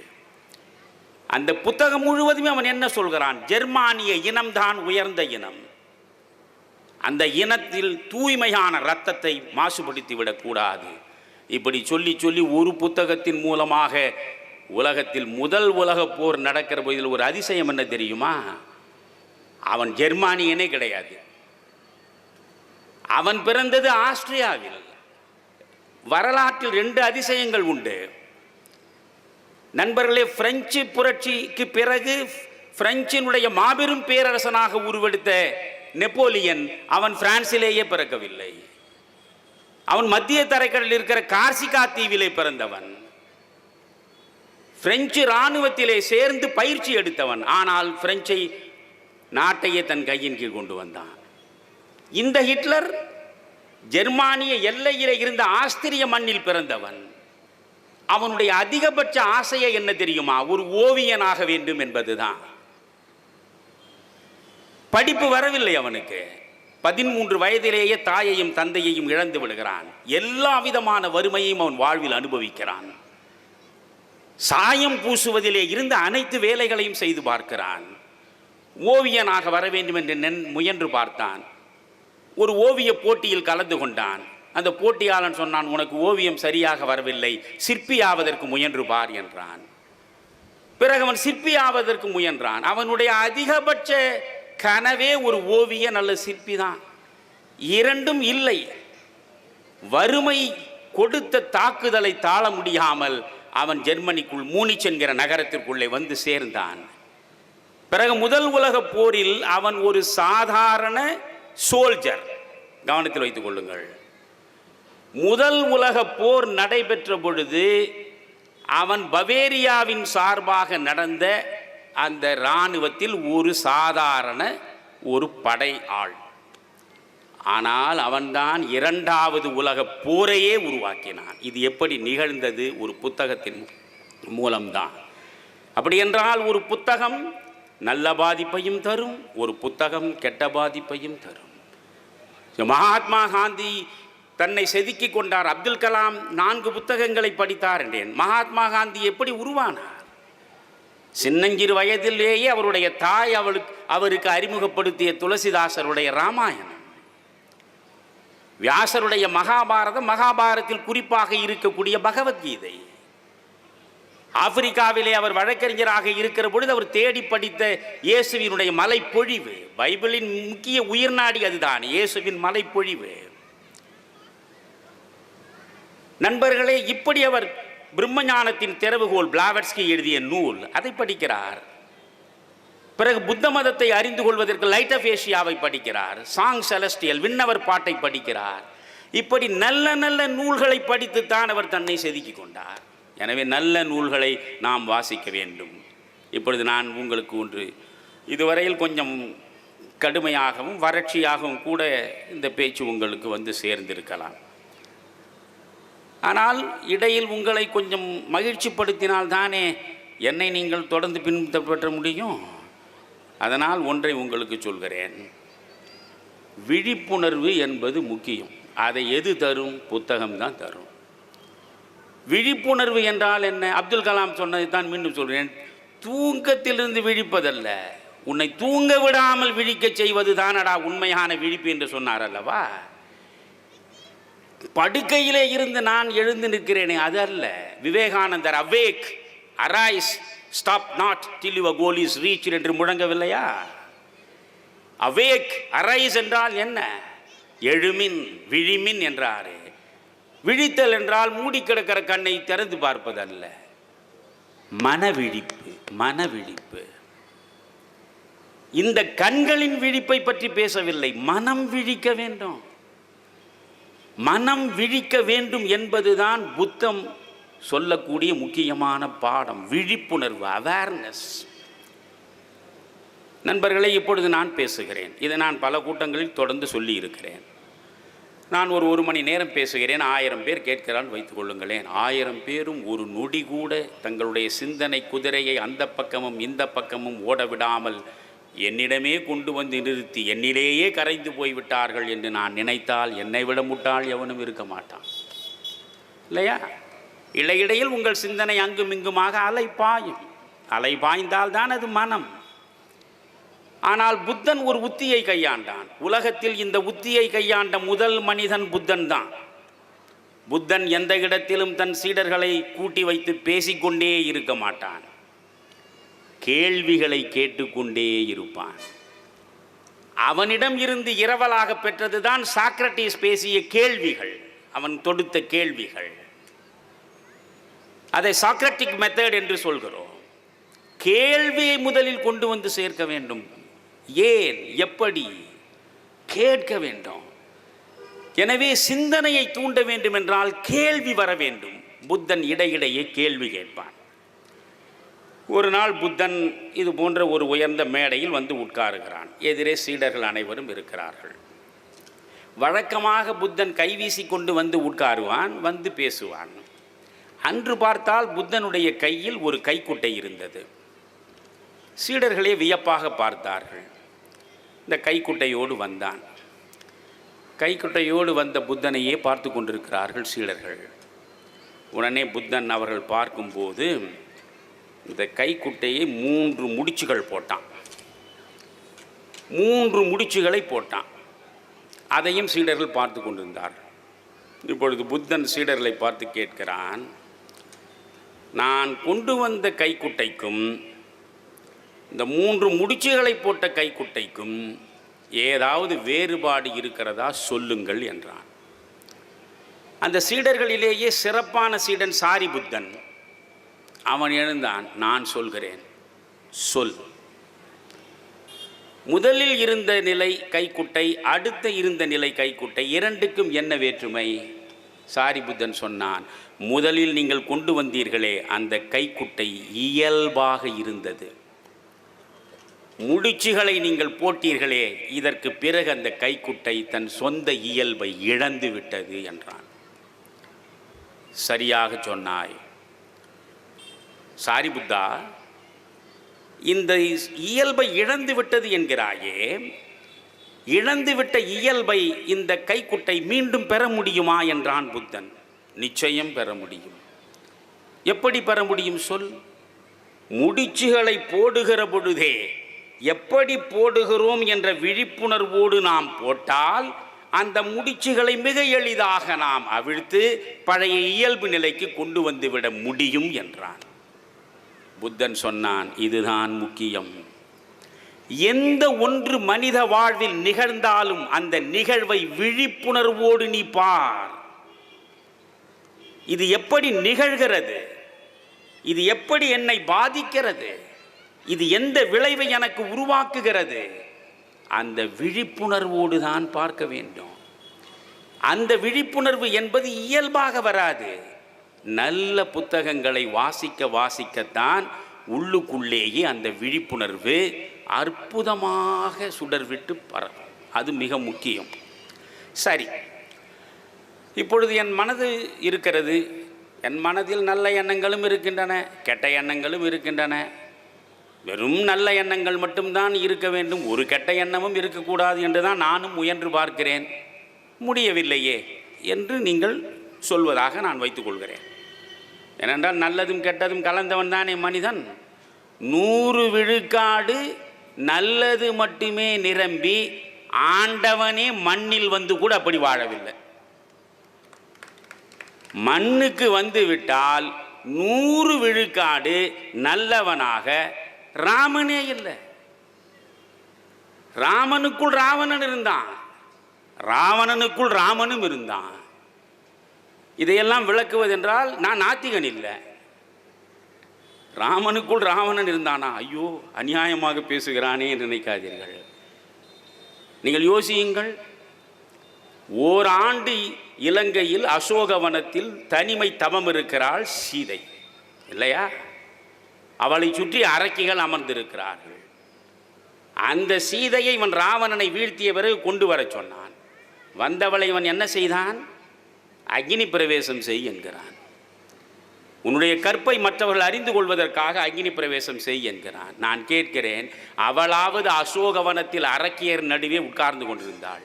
அந்த புத்தகம் முழுவதுமே அவன் என்ன சொல்கிறான்? ஜெர்மானிய இனம்தான் உயர்ந்த இனம். அந்த இனத்தில் தூய்மையான இரத்தத்தை மாசுபடுத்தி விடக்கூடாது. இப்படி சொல்லி சொல்லி ஒரு புத்தகத்தின் மூலமாக உலகத்தில் முதல் உலகப் போர் நடக்கிற போதில் ஒரு அதிசயம் என்ன தெரியுமா? அவன் ஜெர்மானியனே கிடையாது. அவன் பிறந்தது ஆஸ்திரியாவில். வரலாற்றில் 2 அதிசயங்கள் உண்டு நண்பர்களே. பிரெஞ்சு புரட்சிக்கு பிறகு பிரெஞ்சினுடைய மாபெரும் பேரரசனாக உருவெடுத்த நெப்போலியன் அவன் பிரான்சிலேயே பிறக்கவில்லை. அவன் மத்திய தரைக்கடலில் இருக்கிற கார்சிகா தீவிலே பிறந்தவன். பிரெஞ்சு இராணுவத்திலே சேர்ந்து பயிற்சி எடுத்தவன். ஆனால் பிரெஞ்சை நாட்டையே தன் கையின் கீழ் கொண்டு வந்தான். இந்த ஹிட்லர் ஜெர்மானிய எல்லையிலே இருந்த ஆஸ்திரிய மண்ணில் பிறந்தவன். அவனுடைய அதிகபட்ச ஆசையை என்ன தெரியுமா? ஒரு ஓவியனாக வேண்டும் என்பதுதான். படிப்பு வரவில்லை அவனுக்கு. 13 வயதிலேயே தாயையும் தந்தையையும் இழந்து விடுகிறான். எல்லா விதமான வறுமையையும் அவன் வாழ்வில் அனுபவிக்கிறான். சாயம் பூசுவதிலே இருந்த அனைத்து வேலைகளையும் செய்து பார்க்கிறான். ஓவியனாக வர வேண்டும் என்று முயன்று பார்த்தான். ஒரு ஓவிய போட்டியில் கலந்து கொண்டான். அந்த போட்டியாளன் சொன்னான், உனக்கு ஓவியம் சரியாக வரவில்லை, சிற்பியாவதற்கு முயன்று பார் என்றான். பிறகு அவன் சிற்பியாவதற்கு முயன்றான். அவனுடைய அதிகபட்ச கனவே ஒரு ஓவியன் அல்ல சிற்பி தான். இரண்டும் இல்லை. வறுமை கொடுத்த தாக்குதலை தாழ முடியாமல் அவன் ஜெர்மனிக்குள் மூனிச் என்கிற நகரத்திற்குள்ளே வந்து சேர்ந்தான். பிறகு முதல் உலக போரில் அவன் ஒரு சாதாரண சோல்ஜர். கவனத்தில் வைத்துக் கொள்ளுங்கள். முதல் உலக போர் நடைபெற்ற பொழுது அவன் பவேரியாவின் சார்பாக நடந்த அந்த இராணுவத்தில் ஒரு சாதாரண ஒரு படை ஆள். ஆனால் அவன்தான் இரண்டாவது உலக போரையே உருவாக்கினான். இது எப்படி நிகழ்ந்தது? ஒரு புத்தகத்தின் மூலம்தான். அப்படி என்றால் ஒரு புத்தகம் நல்ல பாதிப்பையும் தரும், ஒரு புத்தகம் கெட்ட பாதிப்பையும் தரும். மகாத்மா காந்தி தன்னை செதுக்கி கொண்டார். அப்துல் கலாம் 4 புத்தகங்களை படித்தார் என்றேன். மகாத்மா காந்தி எப்படி உருவானார்? சின்னஞ்சிறு வயதிலேயே அவருடைய தாய் அவருக்கு அறிமுகப்படுத்திய துளசிதாசருடைய ராமாயணம், வியாசருடைய மகாபாரதம், மகாபாரதத்தில் குறிப்பாக இருக்கக்கூடிய பகவத்கீதை. ஆப்பிரிக்காவிலே அவர் வழக்கறிஞராக இருக்கிற பொழுது அவர் தேடி படித்த இயேசுவினுடைய மலைப்பொழிவு. பைபிளின் முக்கிய உயிர்நாடி அதுதான், இயேசுவின் மலைப்பொழிவு. நண்பர்களே, இப்படி அவர் பிரம்மஞானத்தின் திறவுகோல் பிளாவட்ஸ்கி எழுதிய நூல், அதை படிக்கிறார். பிறகு புத்த மதத்தை அறிந்து கொள்வதற்கு லைட் ஆஃப் ஏஷியாவை படிக்கிறார். சாங் செலஸ்டியல் விண்ணவர் பாட்டை படிக்கிறார். இப்படி நல்ல நல்ல நூல்களை படித்துத்தான் அவர் தன்னை செதுக்கி கொண்டார். எனவே நல்ல நூல்களை நாம் வாசிக்க வேண்டும். இப்பொழுது நான் உங்களுக்கு ஒன்று, இதுவரையில் கொஞ்சம் கடுமையாகவும் வறட்சியாகவும் கூட இந்த பேச்சு உங்களுக்கு வந்து சேர்ந்திருக்கலாம். ஆனால் இடையில் உங்களை கொஞ்சம் மகிழ்ச்சிப்படுத்தினால் தானே என்னை நீங்கள் தொடர்ந்து பின்பற்ற முடியும். அதனால் ஒன்றை உங்களுக்கு சொல்கிறேன், விழிப்புணர்வு என்பது முக்கியம். அதை எது தரும்? புத்தகம்தான் தரும். விழிப்புணர்வு என்றால் என்ன? அப்துல் கலாம் சொன்னதை தான் மீண்டும் சொல்கிறேன். தூக்கத்திலிருந்து விழிப்பதல்ல, உன்னை தூங்க விடாமல் விழிக்க செய்வது தானடா உண்மையான விழிப்பு என்று சொன்னார் அல்லவா? படுக்கையிலே இருந்து நான் எழுந்து நிற்கிறேனே, அது அல்ல. Vivekanandar awake arise stop not till your goal is reach என்று முழங்கவில்லையா? அவேக் அரைஸ் என்றால் என்ன? எழுமின், விழிமின் என்றாரு. விழித்தல் என்றால் மூடி கிடக்கிற கண்ணை திறந்து பார்ப்பதல்ல, மனவிழிப்பு. மனவிழிப்பு. இந்த கண்களின் விழிப்பை பற்றி பேசவில்லை, மனம் விழிக்க வேண்டும். மனம் விழிக்க வேண்டும் என்பதுதான் புத்தம் சொல்லக்கூடிய முக்கியமான பாடம், விழிப்புணர்வு, அவேர்னஸ். நண்பர்களே, இப்பொழுது நான் பேசுகிறேன். இதை நான் பல கூட்டங்களில் தொடர்ந்து சொல்லி இருக்கிறேன். நான் ஒரு மணி நேரம் பேசுகிறேன், 1000 பேர் கேட்கிறான் வைத்துக் கொள்ளுங்களேன். 1000 பேரும் ஒரு நொடி கூட தங்களுடைய சிந்தனை குதிரையை அந்த பக்கமும் இந்த பக்கமும் ஓட விடாமல் என்னிடமே கொண்டு வந்து நிறுத்தி என்னிலேயே கரைந்து போய்விட்டார்கள் என்று நான் நினைத்தால் என்னை விட முட்டாள் எவனும் இருக்க மாட்டான், இல்லையா? இடையிடையில் உங்கள் சிந்தனை அங்கும் இங்குமாக அலை பாயும். அலை பாய்ந்தால் தான் அது மனம். ஆனால் புத்தன் ஒரு உத்தியை கையாண்டான். உலகத்தில் இந்த உத்தியை கையாண்ட முதல் மனிதன் புத்தன் தான். புத்தன் எந்த இடத்திலும் தன் சீடர்களை கூட்டி வைத்து பேசிக்கொண்டே இருக்க மாட்டான், கேள்விகளை கேட்டுக்கொண்டே இருப்பான். அவனிடம் இருந்து இரவலாக பெற்றதுதான் சாக்ரட்டிஸ் பேசிய கேள்விகள், அவன் தொடுத்த கேள்விகள். அதை சாக்ரட்டிக் மெத்தட் என்று சொல்கிறோம். கேள்வியை முதலில் கொண்டு வந்து சேர்க்க வேண்டும். ஏன், எப்படி கேட்க வேண்டும். எனவே சிந்தனையை தூண்ட வேண்டும் என்றால் கேள்வி வர வேண்டும். புத்தன் இடையிடையே கேள்வி கேட்பான். ஒரு நாள் புத்தன் இது போன்ற ஒரு உயர்ந்த மேடையில் வந்து உட்காருகிறான். எதிரே சீடர்கள் அனைவரும் இருக்கிறார்கள். வழக்கமாக புத்தன் கைவீசி கொண்டு வந்து உட்காருவான், வந்து பேசுவான். அன்று பார்த்தால் புத்தனுடைய கையில் ஒரு கைக்குட்டை இருந்தது. சீடர்களே வியப்பாக பார்த்தார்கள். இந்த கைக்குட்டையோடு வந்தான். கைக்குட்டையோடு வந்த புத்தனையே பார்த்து கொண்டிருக்கிறார்கள் சீடர்கள். உடனே புத்தன் அவர்கள் பார்க்கும்போது இந்த கைக்குட்டையை 3 முடிச்சுகள் போட்டான். 3 முடிச்சுகளை போட்டான். அதையும் சீடர்கள் பார்த்து கொண்டிருந்தார்கள். இப்பொழுது புத்தன் சீடர்களை பார்த்து கேட்கிறான், நான் கொண்டு வந்த கைக்குட்டைக்கும் இந்த 3 முடிச்சுகளை போட்ட கைக்குட்டைக்கும் ஏதாவது வேறுபாடு இருக்கிறதா சொல்லுங்கள் என்றான். அந்த சீடர்களிலேயே சிறப்பான சீடன் சாரிபுத்தன். அவன் எழுந்தான். நான் சொல்கிறேன், சொல். முதலில் இருந்த நிலை கைக்குட்டை, அடுத்த இருந்த நிலை கைக்குட்டை, இரண்டுக்கும் என்ன வேற்றுமை? சாரிபுத்தன் சொன்னான், முதலில் நீங்கள் கொண்டு வந்தீர்களே அந்த கைக்குட்டை இயல்பாக இருந்தது. முடிச்சுகளை நீங்கள் போட்டீர்களே, இதற்கு பிறகு அந்த கைக்குட்டை தன் சொந்த இயல்பை இழந்து விட்டது என்றான். சரியாக சொன்னாய் சாரிபுத்தா, இந்த இயல்பை இழந்து விட்டது என்கிறாயே, இழந்துவிட்ட இயல்பை இந்த கைக்குட்டை மீண்டும் பெற முடியுமா என்றான் புத்தன். நிச்சயம் பெற முடியும். எப்படி பெற முடியும் சொல்? முடிச்சுகளை போடுகிற பொழுதே எப்படி போடுகிறோம் என்ற விழிப்புணர்வோடு நாம் போட்டால் அந்த முடிச்சுகளை மிக எளிதாக நாம் அவிழ்த்து பழைய இயல்பு நிலைக்கு கொண்டு வந்துவிட முடியும் என்றான். புத்தன் சொன்னான், இதுதான் முக்கியம். எந்த ஒன்று மனித வாழ்வில் நிகழ்ந்தாலும் அந்த நிகழ்வை விழிப்புணர்வோடு நீ பார். இது எப்படி நிகழ்கிறது? இது எப்படி என்னை பாதிக்கிறது? இது எந்த விளைவை எனக்கு உருவாக்குகிறது? அந்த விழிப்புணர்வோடு தான் பார்க்க வேண்டும். அந்த விழிப்புணர்வு என்பது இயல்பாக வராது. நல்ல புத்தகங்களை வாசிக்க வாசிக்கத்தான் உள்ளுக்குள்ளேயே அந்த விழிப்புணர்வு அற்புதமாக சுடர்விட்டு பரவும். அது மிக முக்கியம். சரி, இப்பொழுது என் மனது இருக்கிறது. என் மனதில் நல்ல எண்ணங்களும் இருக்கின்றன, கெட்ட எண்ணங்களும் இருக்கின்றன. வெறும் நல்ல எண்ணங்கள் மட்டும்தான் இருக்க வேண்டும், ஒரு கெட்ட எண்ணமும் இருக்கக்கூடாது என்று தான் நானும் முயன்று பார்க்கிறேன். முடியவில்லையே என்று நீங்கள் சொல்வதாக நான் வைத்துக்கொள்கிறேன். ஏனென்றால் நல்லதும் கெட்டதும் கலந்தவன் தானே மனிதன். 100 விழுக்காடு நல்லது மட்டுமே நிரம்பி ஆண்டவனே மண்ணில் வந்து கூட அப்படி வாழவில்லை. மண்ணுக்கு வந்து விட்டால் 100 விழுக்காடு நல்லவனாக ராமனே இல்லை. ராமனுக்குள் ராவணன் இருந்தான், ராவணனுக்குள் ராமனும் இருந்தான். இதையெல்லாம் விளக்குவதென்றால் நான் நாத்திகன் இல்லை. ராமனுக்குள் ராவணன் இருந்தானா? ஐயோ, அநியாயமாக பேசுகிறானே என்று நினைக்காதீர்கள். நீங்கள் யோசியுங்கள். ஓராண்டு இலங்கையில் அசோகவனத்தில் தனிமை தவம் இருக்கிறாள் சீதை, இல்லையா? அவளை சுற்றி அரக்கிகள் அமர்ந்திருக்கிறார்கள். அந்த சீதையை இவன் ராவணனை வீழ்த்திய பிறகு கொண்டு வர சொன்னான். வந்தவளை இவன் என்ன செய்தான்? அக்னி பிரவேசம் செய் என்கிறான். உன்னுடைய கற்பை மற்றவர்கள் அறிந்து கொள்வதற்காக அக்னி பிரவேசம் செய் என்கிறான். நான் கேட்கிறேன், அவளாவது அசோகவனத்தில் அரக்கியர் நடுவே உட்கார்ந்து கொண்டிருந்தாள்.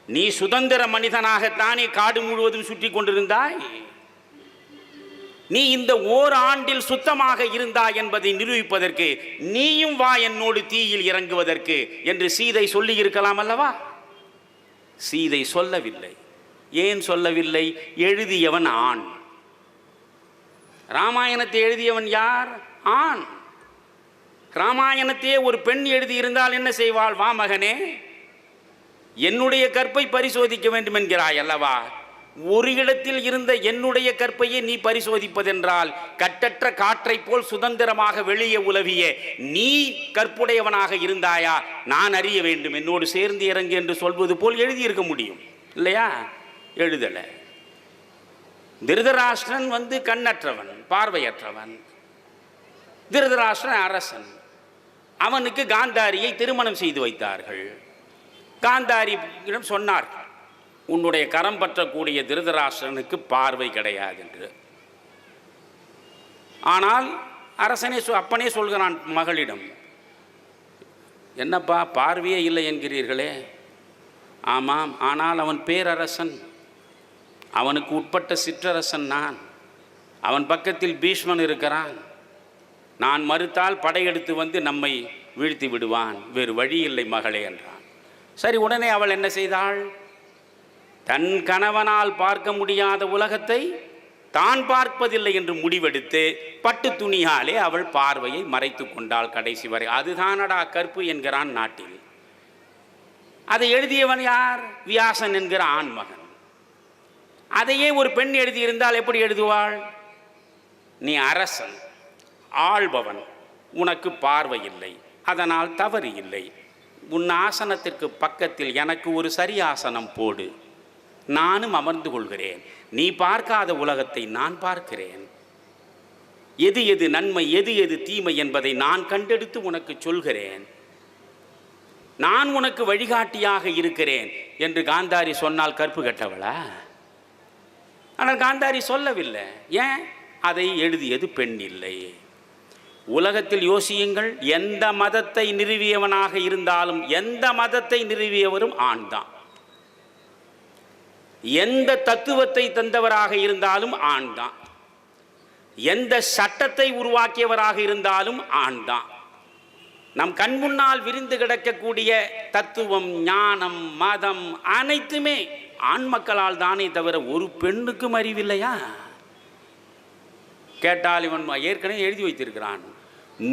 நீ சுதந்திர மனிதனாகத்தானே காடு முழுவதும் சுற்றி கொண்டிருந்தாய். நீ இந்த ஓராண்டில் சுத்தமாக இருந்தாய் என்பதை நிரூபிப்பதற்கு நீயும் வா என்னோடு தீயில் இறங்குவதற்கு என்று சீதை சொல்லி இருக்கலாம் அல்லவா? சீதை சொல்லவில்லை. ஏன் சொல்லவில்லை? எழுதியவன் ஆண். ராமாயணத்தை எழுதியவன் யார்? ஆண். ராமாயணத்தையே ஒரு பெண் எழுதியிருந்தால் என்ன செய்வாள்? வா மகனே, என்னுடைய கற்பை பரிசோதிக்க வேண்டும் என்கிறாய் அல்லவா? ஒரு இடத்தில் இருந்த என்னுடைய கற்பையை நீ பரிசோதிப்பதென்றால் கட்டற்ற காற்றை போல் சுதந்திரமாக வெளியே உலவிய நீ கற்புடையவனாக இருந்தாயா? நான் அறிய வேண்டும், என்னோடு சேர்ந்து இறங்கு என்று சொல்வது போல் எழுதியிருக்க முடியும் இல்லையா? எழுதலை. திருதராஷ்டிரன் கண்ணற்றவன், பார்வையற்றவன். திருதராஷ்டிரன் அரசன். அவனுக்கு காந்தாரியை திருமணம் செய்து வைத்தார்கள். காந்தாரியிடம் சொன்னார், உன்னுடைய கரம் பற்றக்கூடிய திருதராஷ்டிரனுக்கு பார்வை கிடையாது என்று. ஆனால் அரசனே அப்பனே சொல்கிறான் மகளிடம், என்னப்பா பார்வையே இல்லை என்கிறீர்களே? ஆமாம், ஆனால் அவன் பேரரசன், அவனுக்கு உட்பட்ட சிற்றரசன் நான். அவன் பக்கத்தில் பீஷ்மன் இருக்கிறான். நான் மறுத்தால் படையெடுத்து நம்மை வீழ்த்தி விடுவான். வேறு வழி இல்லை மகளே என்றான். சரி, உடனே அவள் என்ன செய்தாள்? தன் கணவனால் பார்க்க முடியாத உலகத்தை தான் பார்ப்பதில்லை என்று முடிவெடுத்து பட்டு துணியாலே அவள் பார்வையை மறைத்து கொண்டாள் கடைசி வரை. அதுதானடா கற்பு என்கிறான் நாட்டில். அதை எழுதியவன் யார்? வியாசன் என்கிற ஆண்மகன். அதையே ஒரு பெண் எழுதியிருந்தால் எப்படி எழுதுவாள்? நீ அரசன், ஆள்பவன், உனக்கு பார்வை இல்லை, அதனால் தவறு இல்லை. உன் ஆசனத்திற்கு பக்கத்தில் எனக்கு ஒரு சரி ஆசனம் போடு, நானும் அமர்ந்து கொள்கிறேன். நீ பார்க்காத உலகத்தை நான் பார்க்கிறேன். எது எது நன்மை எது எது தீமை என்பதை நான் கண்டெடுத்து உனக்கு சொல்கிறேன். நான் உனக்கு வழிகாட்டியாக இருக்கிறேன் என்று காந்தாரி சொன்னால் கற்பு கட்டவளா? ஆனால் காந்தாரி சொல்லவில்லை. ஏன்? அதை எழுதியது பெண் இல்லை. உலகத்தில் யோசியுங்கள், எந்த மதத்தை நிறுவியவனாக இருந்தாலும், எந்த மதத்தை நிறுவியவரும் ஆண்தான். எந்த தத்துவத்தை தந்தவராக இருந்தாலும் ஆண்தான். எந்த சட்டத்தை உருவாக்கியவராக இருந்தாலும் ஆண்தான். நம் கண் முன்னால் விரிந்து கிடக்கக்கூடிய தத்துவம், ஞானம், மதம் அனைத்துமே ஆண் மக்களால் தானே தவிர ஒரு பெண்ணுக்கும் அறிவில்லையா? கேட்டால் இவன் ஏற்கனவே எழுதி வைத்திருக்கிறான்,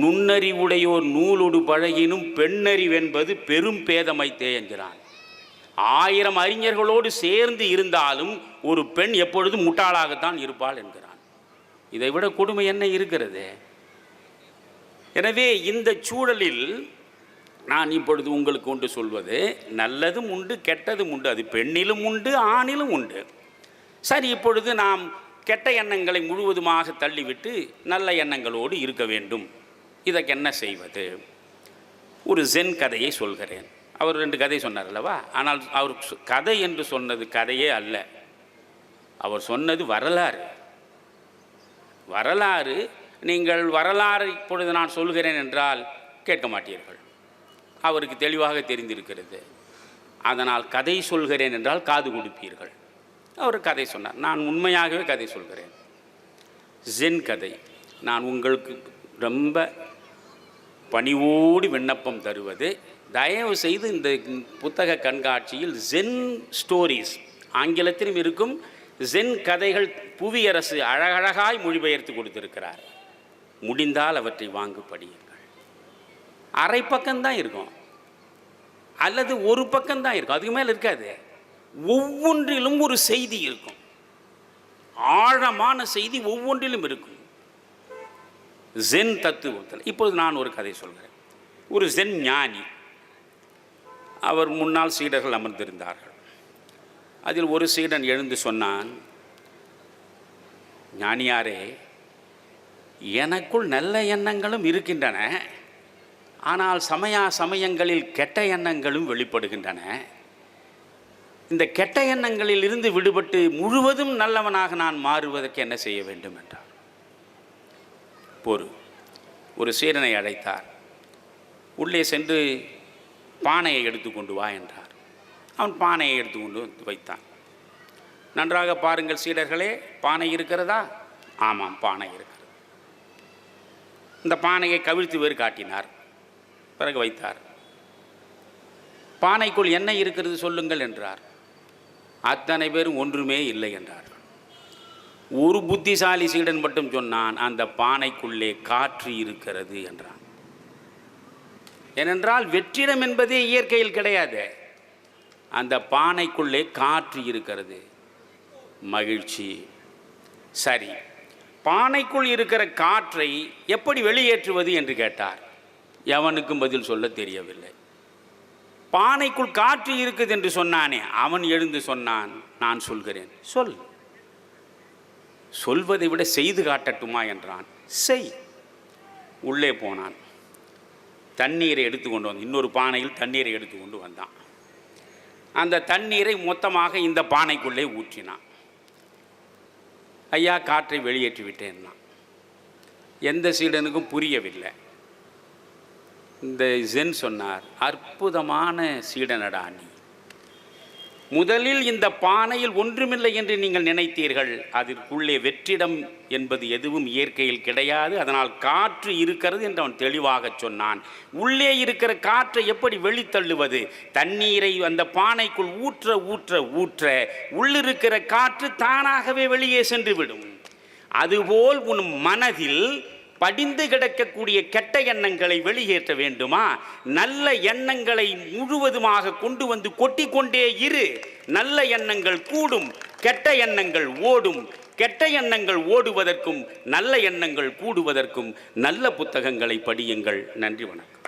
நுண்ணறிவுடையோர் நூலோடு பழகினும் பெண்ணறிவென்பது பெரும் பேதமைத்தே என்கிறான். 1000 அறிஞர்களோடு சேர்ந்து இருந்தாலும் ஒரு பெண் எப்பொழுதும் முட்டாளாகத்தான் இருப்பாள் என்கிறான். இதைவிட கொடுமை என்ன இருக்கிறது? எனவே இந்த சூழலில் நான் இப்பொழுது உங்களுக்கு ஒன்று சொல்வது, நல்லதும் உண்டு கெட்டதும் உண்டு. அது பெண்ணிலும் உண்டு ஆணிலும் உண்டு. சரி, இப்பொழுது நாம் கெட்ட எண்ணங்களை முழுவதுமாக தள்ளிவிட்டு நல்ல எண்ணங்களோடு இருக்க வேண்டும். இதற்கு என்ன செய்வது? ஒரு ஜென் கதையை சொல்கிறேன். அவர் 2 கதை சொன்னார் அல்லவா? ஆனால் அவர் கதை என்று சொன்னது கதையே அல்ல. அவர் சொன்னது வரலாறு. வரலாறு. நீங்கள் வரலாறு இப்பொழுது நான் சொல்கிறேன் என்றால் கேட்க மாட்டீர்கள். அவருக்கு தெளிவாக தெரிந்திருக்கிறது. அதனால் கதை சொல்கிறேன் என்றால் காது கொடுப்பீர்கள். அவர் கதை சொன்னார். நான் உண்மையாகவே கதை சொல்கிறேன். ஜென் கதை. நான் உங்களுக்கு ரொம்ப பணிவோடு விண்ணப்பம் தருவது, தயவு செய்து இந்த புத்தக கண்காட்சியில் ஜென் ஸ்டோரிஸ், ஆங்கிலத்திலும் இருக்கும் ஜென் கதைகள், புவியரசு அழகழகாய் மொழிபெயர்த்து கொடுத்திருக்கிறார். முடிந்தால் அவற்றை வாங்கு படியுங்கள். அரை பக்கம்தான் இருக்கும், அல்லது ஒரு பக்கம்தான் இருக்கும், அதுக்கு மேலே இருக்காது. ஒவ்வொன்றிலும் ஒரு செய்தி இருக்கும், ஆழமான செய்தி ஒவ்வொன்றிலும் இருக்கும். ஜென் தத்துவத்தில் இப்பொழுது நான் ஒரு கதை சொல்கிறேன். ஒரு ஜென் ஞானி, அவர் முன்னால் சீடர்கள் அமர்ந்திருந்தார்கள். அதில் ஒரு சீடன் எழுந்து சொன்னான், ஞானியாரே, எனக்குள் நல்ல எண்ணங்களும் இருக்கின்றன, ஆனால் சமயங்களில் கெட்ட எண்ணங்களும் வெளிப்படுகின்றன. இந்த கெட்ட எண்ணங்களில் இருந்து விடுபட்டு முழுவதும் நல்லவனாக நான் மாறுவதற்கு என்ன செய்ய வேண்டும் என்றார். ஒரு சீடனை அழைத்தார். உள்ளே சென்று பானையை எடுத்துக்கொண்டு வா என்றார். அவன் பானையை எடுத்துக்கொண்டு வந்து வைத்தான். நன்றாக பாருங்கள் சீடர்களே, பானை இருக்கிறதா? ஆமாம், பானை இருக்கிறது. இந்த பானையை கவிழ்த்து வேறு காட்டினார். பிறகு வைத்தார். பானைக்குள் என்ன இருக்கிறது சொல்லுங்கள் என்றார். அத்தனை பேரும் ஒன்றுமே இல்லை என்றார்கள். ஒரு புத்திசாலி சீடன் மட்டும் சொன்னான், அந்த பானைக்குள்ளே காற்று இருக்கிறது என்றான். ஏனென்றால் வெற்றிடம் என்பதே இயற்கையில் கிடையாது. அந்த பானைக்குள்ளே காற்று இருக்கிறது. மகிழ்ச்சி. சரி, பானைக்குள் இருக்கிற காற்றை எப்படி வெளியேற்றுவது என்று கேட்டார். எவனுக்கும் பதில் சொல்ல தெரியவில்லை. பானைக்குள் காற்று இருக்குது என்று சொன்னானே, அவன் எழுந்து சொன்னான், நான் சொல்கிறேன். சொல்வதை விட செய்து காட்டட்டுமா என்றான். செய். உள்ளே போனான். தண்ணீரை எடுத்துக்கொண்டு வந்து, இன்னொரு பானையில் தண்ணீரை எடுத்துக்கொண்டு வந்தான். அந்த தண்ணீரை மொத்தமாக இந்த பானைக்குள்ளே ஊற்றினான். ஐயா, காற்றை வெளியேற்றி விட்டேன்னா. எந்த சீடனுக்கும் புரியவில்லை. இந்த ஜென் சொன்னார், அற்புதமான சீடனடா நீ. முதலில் இந்த பானையில் ஒன்றுமில்லை என்று நீங்கள் நினைத்தீர்கள். அதற்குள்ளே வெற்றிடம் என்பது எதுவும் இயற்கையில் கிடையாது. அதனால் காற்று இருக்கிறது என்று அவன் தெளிவாக சொன்னான். உள்ளே இருக்கிற காற்றை எப்படி வெளித்தள்ளுவது? தண்ணீரை அந்த பானைக்குள் ஊற்ற ஊற்ற ஊற்ற உள்ளிருக்கிற காற்று தானாகவே வெளியே சென்று விடும். அதுபோல் உன் மனதில் படிந்து கிடக்கக்கூடிய கெட்ட எண்ணங்களை வெளியேற்ற வேண்டுமா? நல்ல எண்ணங்களை முழுவதுமாக கொண்டு வந்து கொட்டிக்கொண்டே இரு. நல்ல எண்ணங்கள் கூடும், கெட்ட எண்ணங்கள் ஓடும். கெட்ட எண்ணங்கள் ஓடுவதற்கும் நல்ல எண்ணங்கள் கூடுவதற்கும் நல்ல புத்தகங்களை படியுங்கள். நன்றி, வணக்கம்.